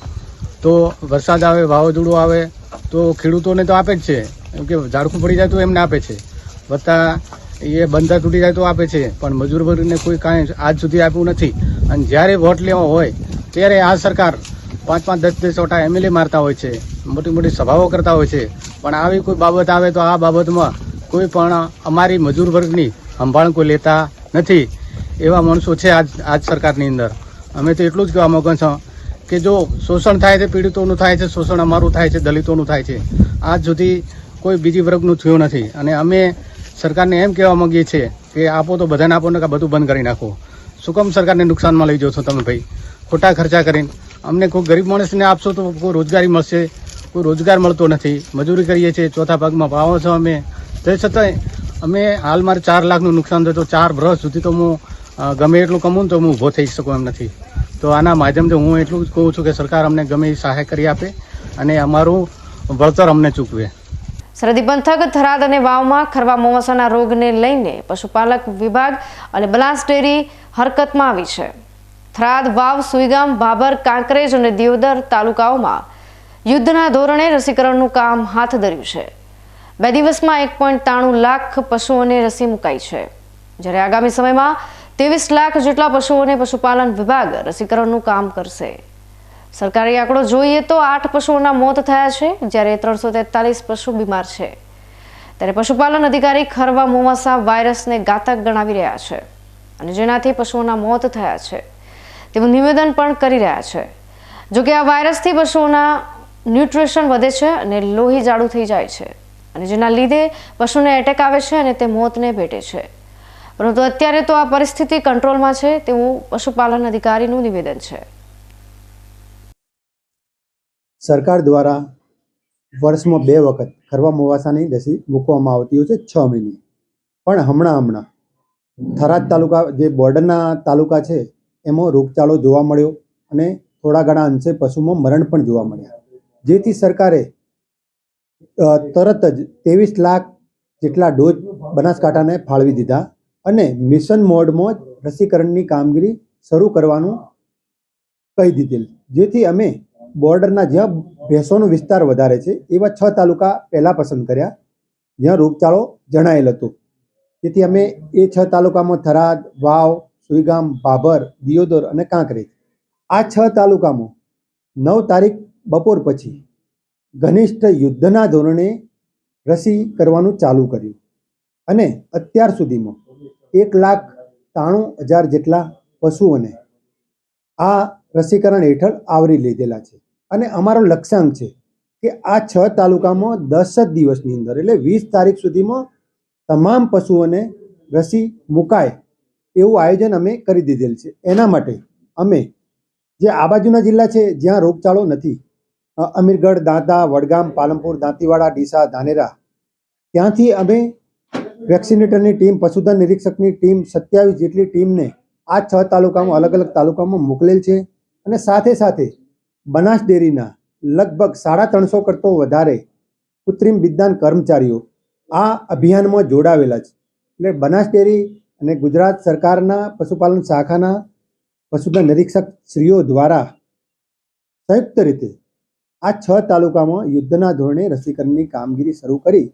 તો વરસાદ આવે, વાવાઝોડું આવે તો ખેડૂતોને તો આપે જ છે. કેમ કે ઝાડખું પડી જાય તો એમને આપે છે, વત્તા એ બંધા તૂટી જાય તો આપે છે. પણ મજૂર વર્ગને કોઈ કાંઈ આજ સુધી આપ્યું નથી. અને જ્યારે વોટ લેવા હોય ત્યારે આ સરકાર 5-5, 10-10 ઓટા MLA મારતા હોય છે, મોટી મોટી સભાઓ કરતા હોય છે. પણ આવી કોઈ બાબત આવે તો આ બાબતમાં કોઈ પણ અમારી મજૂર વર્ગની સંભાળ કોઈ લેતા નથી. એવા માણસો છે આજ સરકારની અંદર. અમે તો એટલું જ કહેવા માંગીએ છીએ કે જો શોષણ થાય છે, પીડિતોનું થાય છે, શોષણ અમારું થાય છે, દલિતોનું થાય છે, આજ સુધી કોઈ બીજી વર્ગનું થયું નથી. અને અમે સરકારને એમ કહેવા માંગીએ છીએ કે આપો તો બધાને આપો ને, બધું બંધ કરી નાખો. શું કામ સરકારને નુકસાનમાં લઈ જાઓ છો તમે ભાઈ? ખોટા ખર્ચા કરીને અમને કોઈ ગરીબ માણસને આપશો તો કોઈ રોજગારી મળશે. કોઈ રોજગાર મળતો નથી. મજૂરી કરીએ છીએ, ચોથા ભાગમાં પાવો છો અમે. તે છતાંય અમે હાલ મારે 4 લાખનું નુકસાન થયું. તો 4 વર્ષ સુધી તો હું ગમે એટલું કમાવું તો હું ઊભો થઈ શકું એમ નથી. તો આના માધ્યમથી હું એટલું જ કહું છું કે સરકાર અમને ગમે એ સહાય કરી આપે અને અમારું વળતર અમને ચૂકવે. સરહદી પંથક થરાદ અને વાવમાં ખરવા મોવાસાના રોગને લઈને પશુપાલક વિભાગ અને બનાસ ડેરી હરકતમાં આવી છે. થરાદ, વાવ, સુઈગામ, ભાભર, કાંકરેજ અને દિયોદર તાલુકાઓમાં યુદ્ધના ધોરણે રસીકરણનું કામ હાથ ધર્યું છે. 2 દિવસમાં 1.93 લાખ પશુઓને રસી મુકાઈ છે, જ્યારે આગામી સમયમાં 23 લાખ જેટલા પશુઓને પશુપાલન વિભાગ રસીકરણનું કામ કરશે. સરકારી આંકડો જોઈએ તો 8 પશુઓના મોત થયા છે, જ્યારે 343 પશુ બીમાર છે. ત્યારે પશુપાલન અધિકારી ખરવા મોવાસા વાયરસને ઘાતક ગણાવી રહ્યા છે અને જેનાથી પશુઓના મોત થયા છે તેવું નિવેદન પણ કરી રહ્યા છે. જોકે આ વાયરસથી પશુઓના ન્યુટ્રિશન વધે છે અને લોહી જાડું થઈ જાય છે, અને જેના લીધે પશુને એટેક આવે છે અને તે મોતને ભેટે છે. પરંતુ અત્યારે તો આ પરિસ્થિતિ કંટ્રોલમાં છે તેવું પશુપાલન અધિકારીનું નિવેદન છે. સરકાર દ્વારા વર્ષમાં 2 વખત ખરવા મોવાસાની રસી મૂકવામાં આવતી હોય છે 6 મહિને. પણ હમણાં થરાદ તાલુકા જે બોર્ડરના તાલુકા છે એમાં રોગચાળો જોવા મળ્યો અને થોડા ઘણા અંશે પશુમાં મરણ પણ જોવા મળ્યા, જેથી સરકારે તરત જ 23 લાખ જેટલા ડોઝ બનાસકાંઠાને ફાળવી દીધા અને મિશન મોડમાં જ રસીકરણની કામગીરી શરૂ કરવાનું કહી દીધેલ. જેથી અમે બોર્ડરના જ્યાં ભેંસોનો વિસ્તાર વધારે છે એવા 6 તાલુકા પહેલાં પસંદ કર્યા જ્યાં રોગચાળો જણાયેલ હતો. જેથી અમે એ 6 તાલુકામાં થરાદ, વાવ, સુઈગામ, ભાભર, દિયોદર અને કાંકરેજ આ 6 તાલુકામાં 9 તારીખ બપોર પછી ઘનિષ્ઠ યુદ્ધના ધોરણે રસી કરવાનું ચાલુ કર્યું અને અત્યાર સુધીમાં 1,93,000 જેટલા પશુઓને આ રસીકરણ હેઠળ આવરી લીધેલા છે. અને અમારો લક્ષ્યાંક છે કે આ 6 તાલુકામાં 10 જ દિવસની અંદર એટલે 20 તારીખ સુધીમાં તમામ પશુઓને રસી મુકાય એવું આયોજન અમે કરી દીધેલ છે. એના માટે અમે જે આ બાજુના જિલ્લા છે જ્યાં રોગચાળો નથી, અમીરગઢ, દાંતા, વડગામ, પાલનપુર, દાંતીવાડા, ડીસા, ધાનેરા, ત્યાંથી અમે વેક્સિનેટરની ટીમ, પશુધન નિરીક્ષકની ટીમ 27 જેટલી ટીમને આ 6 તાલુકામાં અલગ અલગ તાલુકામાં મોકલેલ છે. અને સાથે સાથે બનાસ ડેરીના લગભગ 350 કરતો વધારે કૃત્રિમ વિજ્ઞાન કર્મચારીઓ આ અભિયાનમાં જોડાવેલા છે. એટલે બનાસ ડેરી અને ગુજરાત સરકારના પશુપાલન શાખાના પશુધન નિરીક્ષક શ્રીઓ દ્વારા સંયુક્ત રીતે આ 6 તાલુકામાં યુદ્ધના ધોરણે રસીકરણની કામગીરી શરૂ કરી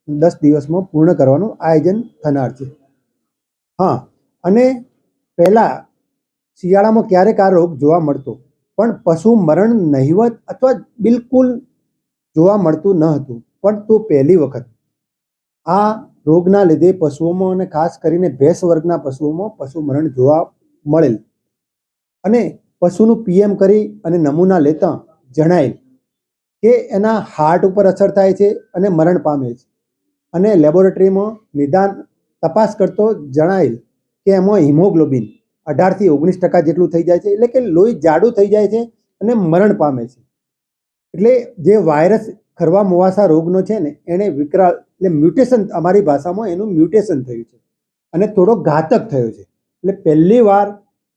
10 દિવસમાં પૂર્ણ કરવાનું આયોજન થનાર છે. હા, અને પહેલાં શિયાળામાં ક્યારેક આ રોગ જોવા મળતો, પણ પશુ મરણ નહિવત અથવા બિલકુલ જોવા મળતું ન હતું. પણ તો પહેલી વખત આ રોગના લીધે પશુઓમાં અને ખાસ કરીને ભેંસ વર્ગના પશુઓમાં પશુ મરણ જોવા મળેલ. અને પશુનું પીએમ કરી અને નમૂના લેતા જણાયેલ કે એના હાર્ટ ઉપર અસર થાય છે અને મરણ પામે છે. અને લેબોરેટરીમાં નિદાન તપાસ કરતો જણાયેલ કે એમાં હિમોગ્લોબિન 18 થી 19% જેટલું થઈ જાય છે, એટલે કે લોહી જાડું થઈ જાય છે અને મરણ પામે છે. એટલે જે વાયરસ ખરવા મોવાસા રોગનો છે ને એને વિકરાળ એટલે મ્યુટેશન, અમારી ભાષામાં એનું મ્યુટેશન થયું છે અને થોડો ઘાતક થયો છે. એટલે પહેલી વાર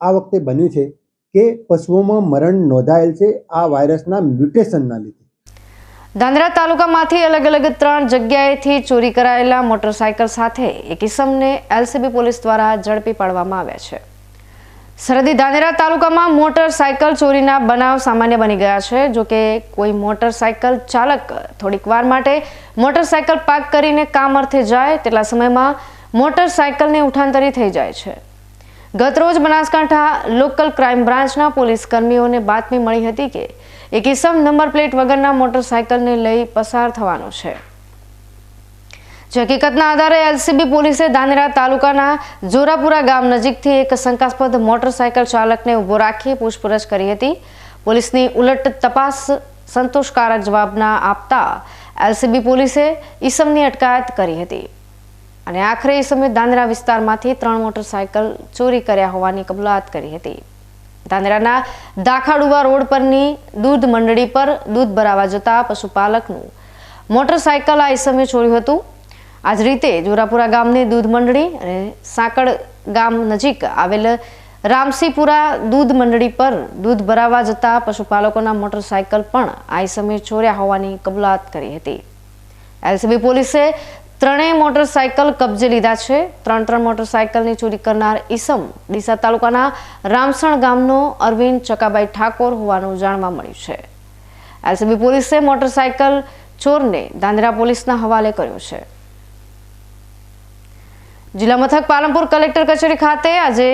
આ વખતે બન્યું છે કે પશુઓમાં મરણ નોંધાયેલ છે આ વાયરસના મ્યુટેશનના લીધે. ધાનેરા તાલુકામાંથી અલગ અલગ 3 જગ્યાએથી ચોરી કરાયેલા મોટરસાયકલ સાથે એક ઇસમને એલસીબી પોલીસ દ્વારા ઝડપી પાડવામાં આવ્યા છે. સરહદી ધાનેરા તાલુકામાં મોટરસાયકલ ચોરીના બનાવ સામાન્ય બની ગયા છે. જોકે કોઈ મોટરસાયકલ ચાલક થોડીક વાર માટે મોટરસાયકલ પાર્ક કરીને કામ અર્થે જાય તેટલા સમયમાં મોટરસાયકલને ઉઠાંતરી થઈ જાય છે. ગતરોજ બનાસકાંઠા લોકલ ક્રાઇમ બ્રાન્ચના પોલીસ કર્મીઓને બાતમી મળી હતી કે એક ઇસમ નંબર પ્લેટ વગરના મોટરસાયકલને લઈ પસાર થવાનો છે. જે હકીકતના આધારે એલસીબી પોલીસે ધાનેરા તાલુકાના જોરાપુરા ગામ નજીકથી એક શંકાસ્પદ મોટરસાયકલ ચાલકને ઊભો રાખી પૂછપરછ કરી હતી. પોલીસની ઉલટ તપાસ સંતોષકારક જવાબ ના આપતા એલસીબી પોલીસે ઈસમની અટકાયત કરી હતી અને આખરે ઈસમે ધાનેરા વિસ્તારમાંથી 3 મોટરસાયકલ ચોરી કર્યા હોવાની કબૂલાત કરી હતી. ધાનેરાના દાખાડુવા રોડ પરની દૂધ મંડળી પર દૂધ ભરાવા જતા પશુપાલકનું મોટરસાયકલ આ ઈસમે ચોર્યું હતું. આ જ રીતે જોરાપુરા ગામની દૂધ મંડળી અને સાંકળ ગામ નજીક આવેલ રામસીપુરા દૂધ મંડળી પર દૂધ ભરાવા જતા પશુપાલકોના મોટરસાયકલ પણ આ ઈસમે ચોર્યા હોવાની કબૂલાત કરી હતી. એલસીબી પોલીસે 3 મોટરસાયકલ કબજે લીધા છે. 3 મોટરસાયકલની ચોરી કરનાર ઈસમ ડીસા તાલુકાના રામસણ ગામનો અરવિંદ ચકાભાઈ ઠાકોર હોવાનું જાણવા મળ્યું છે. એલસીબી પોલીસે મોટરસાયકલ ચોરને ધાનેરા પોલીસના હવાલે કર્યો છે. જિલ્લા મથક પાલનપુર કલેક્ટર કચેરી ખાતે આજે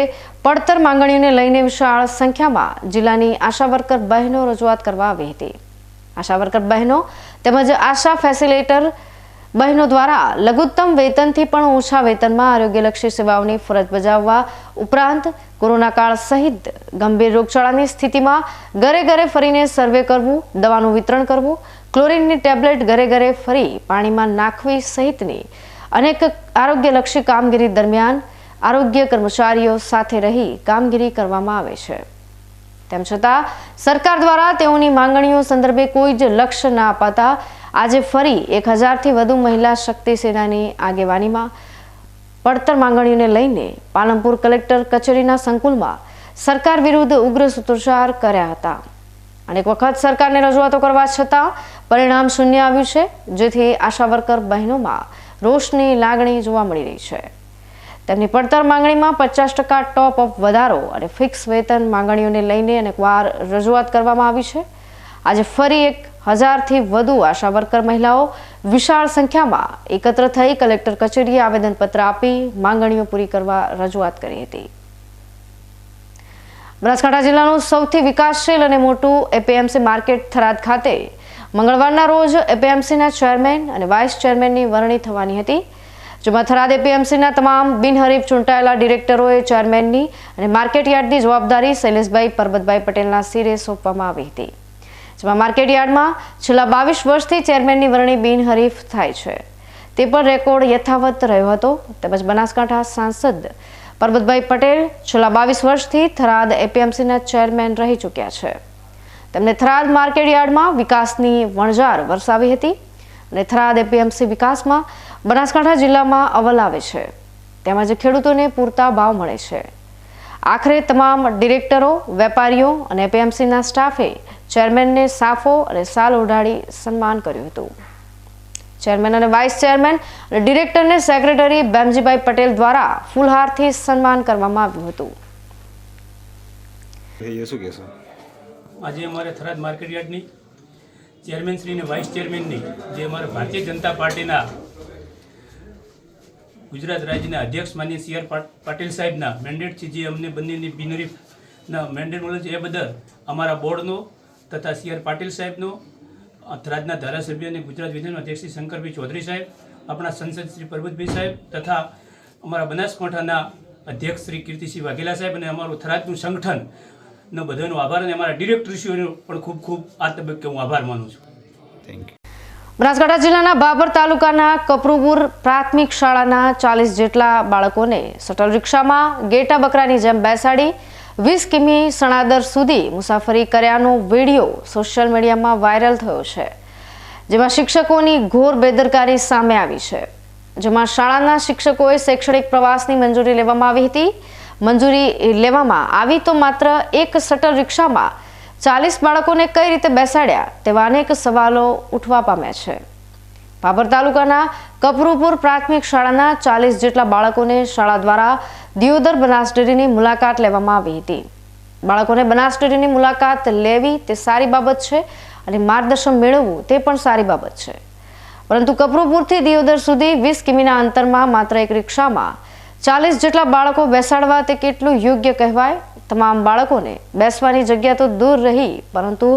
પડતર માંગણીઓને લઈને વિશાળ સંખ્યામાં જિલ્લાની આશા વર્કર બહેનો રજૂઆત કરવા આવી હતી. આશા વર્કર બહેનો તેમજ આશા ફેસિલિટેટર બહેનો દ્વારા લઘુત્તમ વેતનથી પણ ઓછા વેતનમાં આરોગ્યલક્ષી સેવાઓની ફરજ બજાવવા ઉપરાંત કોરોના કાળ સહિત ગંભીર રોગચાળાની સ્થિતિમાં ઘરે ઘરે ફરીને સર્વે કરવું, દવાનું વિતરણ કરવું, ક્લોરીનની ટેબ્લેટ ઘરે ઘરે ફરી પાણીમાં નાખવી સહિતની અનેક આરોગ્યલક્ષી કામગીરી દરમિયાન આરોગ્ય કર્મચારીઓ સાથે રહી કામગીરી કરવામાં આવે છે. તેમ છતાં સરકાર દ્વારા તેઓની માંગણીઓ સંદર્ભે કોઈ જ લક્ષ્ય ના અપાતા આજે ફરી 1000થી વધુ મહિલા શક્તિ સેનાની આગેવાનીમાં પડતર માંગણીઓને લઈને પાલનપુર કલેક્ટર કચેરીના સંકુલમાં સરકાર વિરુદ્ધ ઉગ્ર સૂત્રોચ્ચાર કર્યા હતા. અનેક વખત સરકારને રજૂઆતો કરવા છતાં પરિણામ શૂન્ય આવ્યું છે, જેથી આશા વર્કર બહેનોમાં રોષની લાગણી જોવા મળી રહી છે. તેમની પડતર માંગણીમાં 50% ટોપ અપ વધારો અને ફિક્સ વેતન માંગણીઓને લઈને અનેકવાર રજૂઆત કરવામાં આવી છે. આજે ફરી 1000થી વધુ આશા વર્કર મહિલાઓ વિશાળ સંખ્યામાં એકત્ર થઈ કલેક્ટર કચેરીએ આવેદનપત્ર આપી માંગણીઓ પૂરી કરવા રજૂઆત કરી હતી. બનાસકાંઠા જિલ્લાનું સૌથી વિકાસશીલ અને મોટું એપીએમસી માર્કેટ થરાદ ખાતે મંગળવારના રોજ એપીએમસીના ચેરમેન અને વાઇસ ચેરમેનની વરણી થવાની હતી. જેમાં થરાદ એપીએમસીના તમામ બિનહરીફ ચૂંટાયેલા ડિરેક્ટરોએ ચેરમેનની અને માર્કેટ યાર્ડની જવાબદારી શૈલેષભાઈ પરબતભાઈ પટેલના સિરે સોંપવામાં આવી હતી. જેમાં માર્કેટયાર્ડમાં છેલ્લા 22 વર્ષથી ચેરમેનની વરણી બિનહરીફ થાય છે તે પણ રેકોર્ડ યથાવત રહ્યો હતો. તેમજ બનાસકાંઠા સાંસદ પરબતભાઈ પટેલ છેલ્લા 22 વર્ષથી થરાદ એપીએમસીના ચેરમેન રહી ચૂક્યા છે. તેમણે થરાદ માર્કેટયાર્ડમાં વિકાસની વણઝાર વરસાવી હતી અને થરાદ એપીએમસી વિકાસમાં બનાસકાંઠા જિલ્લામાં અવ્વલ આવે છે. તેમજ ખેડૂતોને પૂરતા ભાવ મળે છે. આખરે તમામ ડિરેક્ટરો, વેપારીઓ અને એપીએમસીના સ્ટાફે ચેરમેનને સાફો અને સાલ ઓઢાડી સન્માન કર્યું હતું. ચેરમેન અને વાઇસ ચેરમેન અને ડિરેક્ટરને સેક્રેટરી બેમજીભાઈ પટેલ દ્વારા ફૂલહારથી સન્માન કરવામાં આવ્યું હતું. આજે અમારે થરાદ માર્કેટયાર્ડની ચેરમેનશ્રી અને વાઇસ ચેરમેનની જે અમારા ભારતીય જનતા પાર્ટીના ગુજરાત રાજ્યના અધ્યક્ષ માન્ય સી.આર. પાટીલ સાહેબના મેન્ડેટથી જે અમને બંનેની બિનહરીફના મેન્ડેટ મળે છે એ બદલ અમારા બોર્ડનો તથા સી.આર. પાટીલ સાહેબનો, થરાદના ધારાસભ્ય અને ગુજરાત વિધાનસભાના અધ્યક્ષ શ્રી શંકરભાઈ ચૌધરી સાહેબ, આપણા સંસદ શ્રી પરબતભાઈ સાહેબ તથા અમારા બનાસકાંઠાના અધ્યક્ષ શ્રી કીર્તિસિંહ વાઘેલા સાહેબ અને અમારું થરાદનું સંગઠનનો બધાનો આભાર અને અમારા ડિરેક્ટરશ્રીઓનો પણ ખૂબ ખૂબ આ તબક્કે હું આભાર માનું છું. Thank you. બનાસકાંઠા જિલ્લાના બાબર તાલુકાના કપરુપુર પ્રાથમિક શાળાના 40 જેટલા બાળકોને શટલ રિક્ષામાં ગેટા બકરાની જેમ બેસાડી 20 કિમી સણાદર સુધી મુસાફરી કર્યાનો વિડીયો સોશિયલ મીડિયામાં વાયરલ થયો છે. જેમાં શિક્ષકોની ઘોર બેદરકારી સામે આવી છે. જેમાં શાળાના શિક્ષકોએ શૈક્ષણિક પ્રવાસની મંજૂરી લેવામાં આવી હતી. મંજૂરી લેવામાં આવી તો માત્ર એક શટલ રિક્ષામાં 40 બાળકોને કઈ રીતે બેસાડ્યા તેવા અનેક સવાલો ઉઠવા પામ્યા છે. બાબર તાલુકાના કપરુપુર પ્રાથમિક શાળાના 40 જેટલા બાળકોને શાળા દ્વારા દિયોદર બનાસ ડેરીની મુલાકાત લેવામાં આવી હતી. બાળકોને બનાસ ડેરીની મુલાકાત લેવી તે સારી બાબત છે અને માર્ગદર્શન મેળવવું તે પણ સારી બાબત છે. પરંતુ કપરુપુરથી દિયોદર સુધી 20 કિમીના અંતરમાં માત્ર એક રિક્ષામાં 40 જેટલા બાળકો બેસાડવા તે કેટલું યોગ્ય કહેવાય? તમામ બાળકોને બેસવાની જગ્યા તો દૂર રહી પરંતુ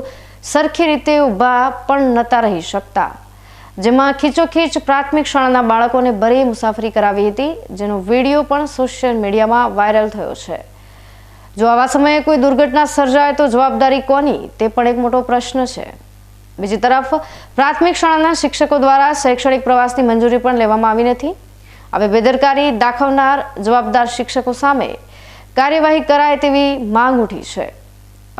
સરખી રીતે ઊભા પણ નતા રહી શકતા. જેમાં ખીચોખીચ પ્રાથમિક શાળાના બાળકોને ભરી મુસાફરી કરાવી હતી, જેનો વિડીયો પણ સોશિયલ મીડિયામાં વાયરલ થયો છે. જો આવા સમયે કોઈ દુર્ઘટના સર્જાય તો જવાબદારી કોની તે પણ એક મોટો પ્રશ્ન છે. બીજી તરફ પ્રાથમિક શાળાના શિક્ષકો દ્વારા શૈક્ષણિક પ્રવાસની મંજૂરી પણ લેવામાં આવી નથી. હવે બેદરકારી દાખવનાર જવાબદાર શિક્ષકો સામે કાર્યવાહી કરાય તેવી માંગ ઉઠી છે.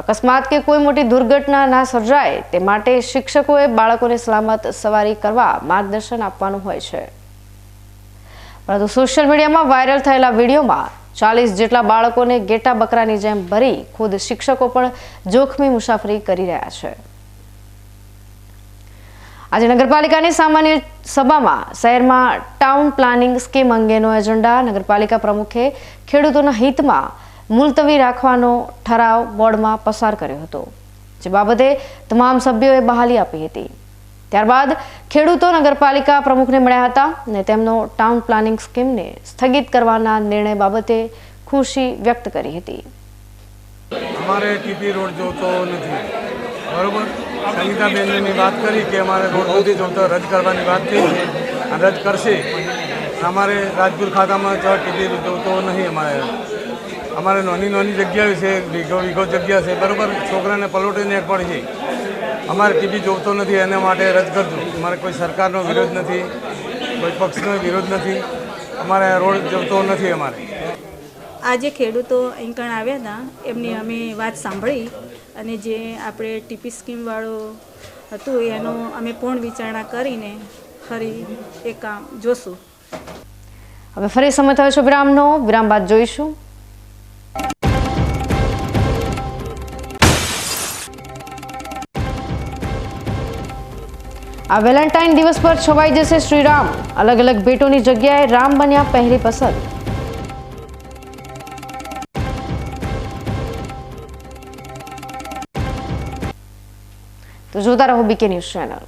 અકસ્માત કે કોઈ મોટી દુર્ઘટના ના સર્જાય તે માટે શિક્ષકોએ બાળકોને સલામત સવારી કરવા માર્ગદર્શન આપવાનું હોય છે. પરંતુ સોશિયલ મીડિયામાં વાયરલ થયેલા વિડીયોમાં 40 જેટલા બાળકોને ગેટા બકરાની જેમ ભરી ખુદ શિક્ષકો પણ જોખમી મુસાફરી કરી રહ્યા છે. આજે નગરપાલિકાની સામાન્ય સભામાં શહેરમાં ટાઉન પ્લાનિંગ સ્કીમ અંગેનો એજન્ડા નગરપાલિકા પ્રમુખે ખેડૂતોના હિતમાં મુલતવી રાખવાનો ઠરાવ બોર્ડમાં પસાર કર્યો હતો, જે બાબતે તમામ સભ્યોએ બહાલી આપી હતી. ત્યારબાદ ખેડૂતો નગરપાલિકા પ્રમુખને મળ્યા હતા અને તેમનો ટાઉન પ્લાનિંગ સ્કીમને સ્થગિત કરવાના નિર્ણય બાબતે ખુશી વ્યક્ત કરી હતી. અમારે ટીપી રોડ જોતો નથી, બરોબર. સંગીતાબેનની વાત કરી કે અમારે રોડ નથી જોતો, રદ કરવાની વાત થઈ છે, રદ કરશે. અમારે રાજપુર ખાતામાં ટીપી જોતો નહીં. અમારે નાની જગ્યાઓ છે, વીઘો જગ્યા છે, બરાબર. છોકરાને પલોટીને પણ છે. અમારે ટીપી જોતો નથી, એના માટે રદ કરજો. અમારે કોઈ સરકારનો વિરોધ નથી, કોઈ પક્ષનો વિરોધ નથી. અમારે રોડ જોતો નથી. અમારે આજે ખેડૂતો અહીં કણ આવ્યા હતા, એમની અમે વાત સાંભળી અને જે આપણે ટીપી સ્કીમવાળું હતું એનો અમે પૂર્ણ વિચારણા કરીને ફરી એ કામ જોશું. હવે ફરી સમય થયો છે વિરામનો. વિરામ બાદ જોઈશું. આ વેલેન્ટાઇન દિવસ પર છવાઈ જશે શ્રીરામ. અલગ અલગ ભેટોની જગ્યાએ રામ બન્યા પહેલી પસંદ. તો જોતા રહો બીકે ન્યૂઝ ચેનલ.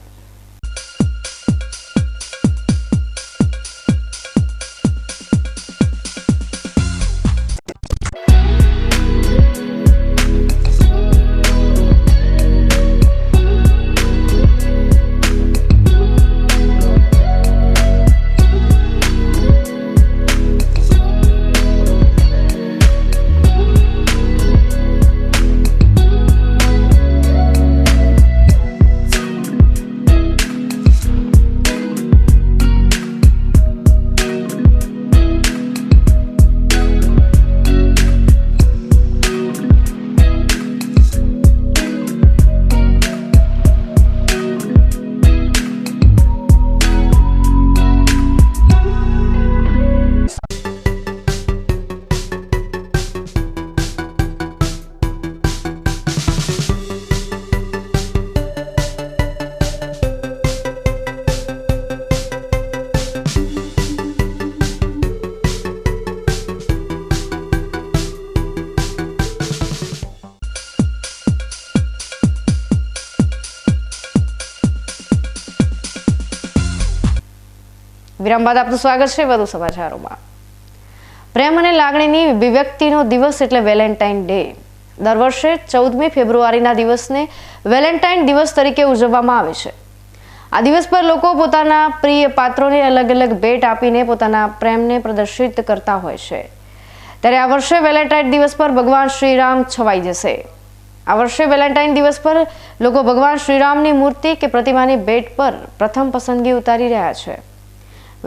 વિરામ બાદ આપનું સ્વાગત છે વધુ સમાચારોમાં. પ્રેમ અને લાગણીની અભિવ્યક્તિનો દિવસ એટલે વેલેન્ટાઇન ડે. દર વર્ષે 14મી ફેબ્રુઆરીના દિવસને વેલેન્ટાઇન દિવસ તરીકે ઉજવવામાં આવે છે. આ દિવસ પર લોકો પોતાના પ્રિય પાત્રોને અલગ અલગ ભેટ આપીને પોતાના પ્રેમને પ્રદર્શિત કરતા હોય છે. ત્યારે આ વર્ષે વેલેન્ટાઇન દિવસ પર ભગવાન શ્રીરામ છવાઈ જશે. આ વર્ષે વેલેન્ટાઇન દિવસ પર લોકો ભગવાન શ્રીરામની મૂર્તિ કે પ્રતિમાની ભેટ પર પ્રથમ પસંદગી ઉતારી રહ્યા છે.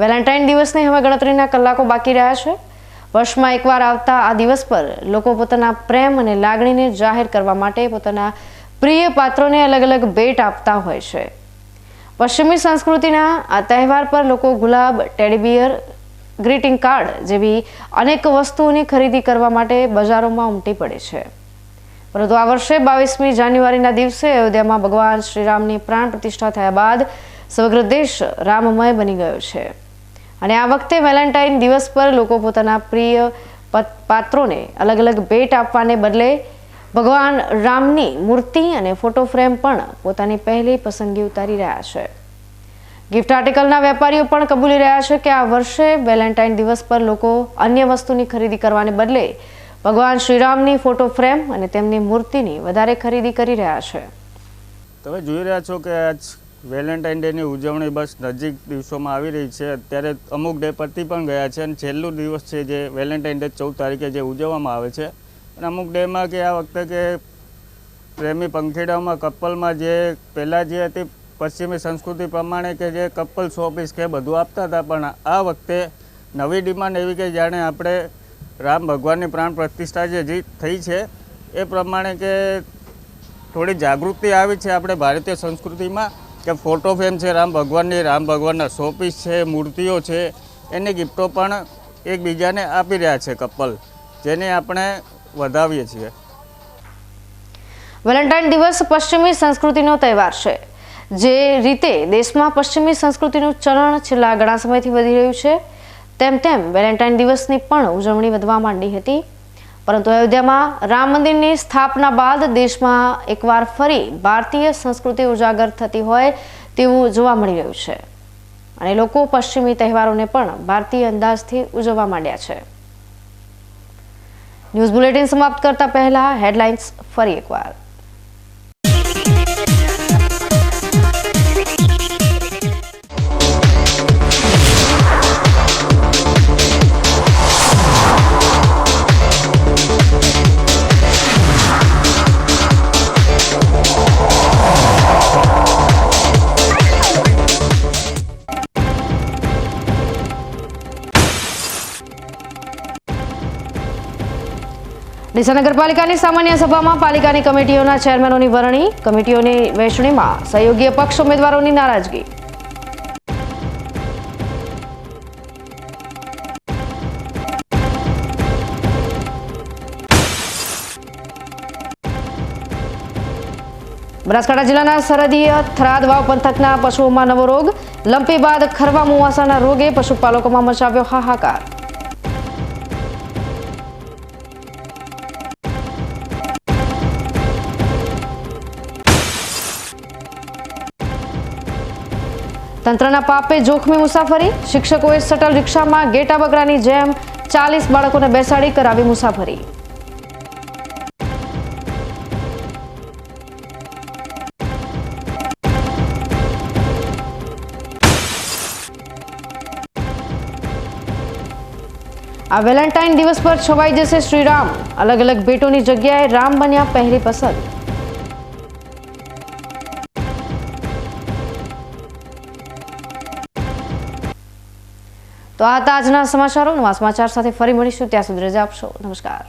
વેલેન્ટાઇન દિવસને હવે ગણતરીના કલાકો બાકી રહ્યા છે. વર્ષમાં એકવાર આવતા આ દિવસ પર લોકો પોતાના પ્રેમ અને લાગણીને જાહેર કરવા માટે પોતાના પ્રિય પાત્રોને અલગ અલગ ભેટ આપતા હોય છે. પશ્ચિમી સંસ્કૃતિના આ તહેવાર પર લોકો ગુલાબ, ટેડીબિયર, ગ્રીટિંગ કાર્ડ જેવી અનેક વસ્તુઓની ખરીદી કરવા માટે બજારોમાં ઉમટી પડે છે. પરંતુ આ વર્ષે 22મી જાન્યુઆરીના દિવસે અયોધ્યામાં ભગવાન શ્રીરામની પ્રાણ પ્રતિષ્ઠા થયા બાદ સમગ્ર દેશ રામમય બની ગયો છે. અને આ વખતે વેલેન્ટાઇન દિવસ પર લોકો પોતાના પ્રિય પાત્રોને અલગ અલગ ભેટ આપવાને બદલે ભગવાન રામની મૂર્તિ અને ફોટો ફ્રેમ પણ પોતાની પહેલી પસંદગી ઉતારી રહ્યા છે. ગિફ્ટ આર્ટિકલના વેપારીઓ પણ કબૂલી રહ્યા છે કે આ વર્ષે વેલેન્ટાઇન દિવસ પર લોકો અન્ય વસ્તુની ખરીદી કરવાને બદલે ભગવાન શ્રીરામની ફોટો ફ્રેમ અને તેમની મૂર્તિની વધારે ખરીદી કરી રહ્યા છે. તમે જોઈ રહ્યા છો કે આજ વેલેન્ટાઇન ડેની ઉજવણી બસ નજીક દિવસોમાં આવી રહી છે. અત્યારે અમુક ડે પતી પણ ગયા છે અને છેલ્લું દિવસ છે જે વેલેન્ટાઇન ડે 14 તારીખે જે ઉજવવામાં આવે છે. અને અમુક ડેમાં કે આ વખતે કે પ્રેમી પંખીડાઓમાં કપલમાં જે પહેલાં જે હતી પશ્ચિમી સંસ્કૃતિ પ્રમાણે કે જે કપલ શોપીસ કે બધું આપતા હતા, પણ આ વખતે નવી ડિમાન્ડ એવી કે જાણે આપણે રામ ભગવાનની પ્રાણ પ્રતિષ્ઠા જે થઈ છે એ પ્રમાણે કે થોડી જાગૃતિ આવી છે આપણે ભારતીય સંસ્કૃતિમાં કે ફોટો ફ્રેમ છે રામ ભગવાનના શોપીસ છે, મૂર્તિઓ છે, એની ગિફ્ટો પણ એકબીજાને આપી રહ્યા છે કપલ, જેને આપણે વધાવીએ છીએ. વેલેન્ટાઇન દિવસ પશ્ચિમી સંસ્કૃતિનો તહેવાર છે. જે રીતે દેશમાં પશ્ચિમી સંસ્કૃતિનું ચલણ છેલ્લા ઘણા સમયથી વધી રહ્યું છે, તેમ તેમ વેલેન્ટાઇન દિવસની પણ ઉજવણી વધવા માંડી હતી. પરંતુ અયોધ્યામાં રામ મંદિરની સ્થાપના બાદ દેશમાં એકવાર ફરી ભારતીય સંસ્કૃતિ ઉજાગર થતી હોય તેવું જોવા મળી રહ્યું છે. અને લોકો પશ્ચિમી તહેવારોને પણ ભારતીય અંદાજથી ઉજવવા માંડ્યા છે. ન્યૂઝ બુલેટિન સમાપ્ત કરતા પહેલા હેડલાઇન્સ ફરી એકવાર. ડીસા નગરપાલિકાની સામાન્ય સભામાં પાલિકાની કમિટીઓના ચેરમેનોની વરણી. કમિટીઓની વહેંચણીમાં સહયોગી પક્ષ ઉમેદવારોની નારાજગી. બનાસકાંઠા જિલ્લાના સરહદીય થરાદ વાવ પંથકના પશુઓમાં નવો રોગ. લંપી બાદ ખરવા મુવાસાના રોગે પશુપાલકોમાં મચાવ્યો હાહાકાર. તંત્રના પાપે જોખમી મુસાફરી. શિક્ષકોએ શટલ રિક્ષામાં ગેટા બકરાની જેમ 40 બાળકોને બેસાડી કરાવી મુસાફરી. આ વેલેન્ટાઇન દિવસ પર છવાઈ જશે શ્રીરામ. અલગ અલગ ભેટોની જગ્યાએ રામ બન્યા પહેલી પસંદ. તો આ હતા આજના સમાચારો. નવા સમાચાર સાથે ફરી મળીશું. ત્યાં સુધી રજા આપશો. નમસ્કાર.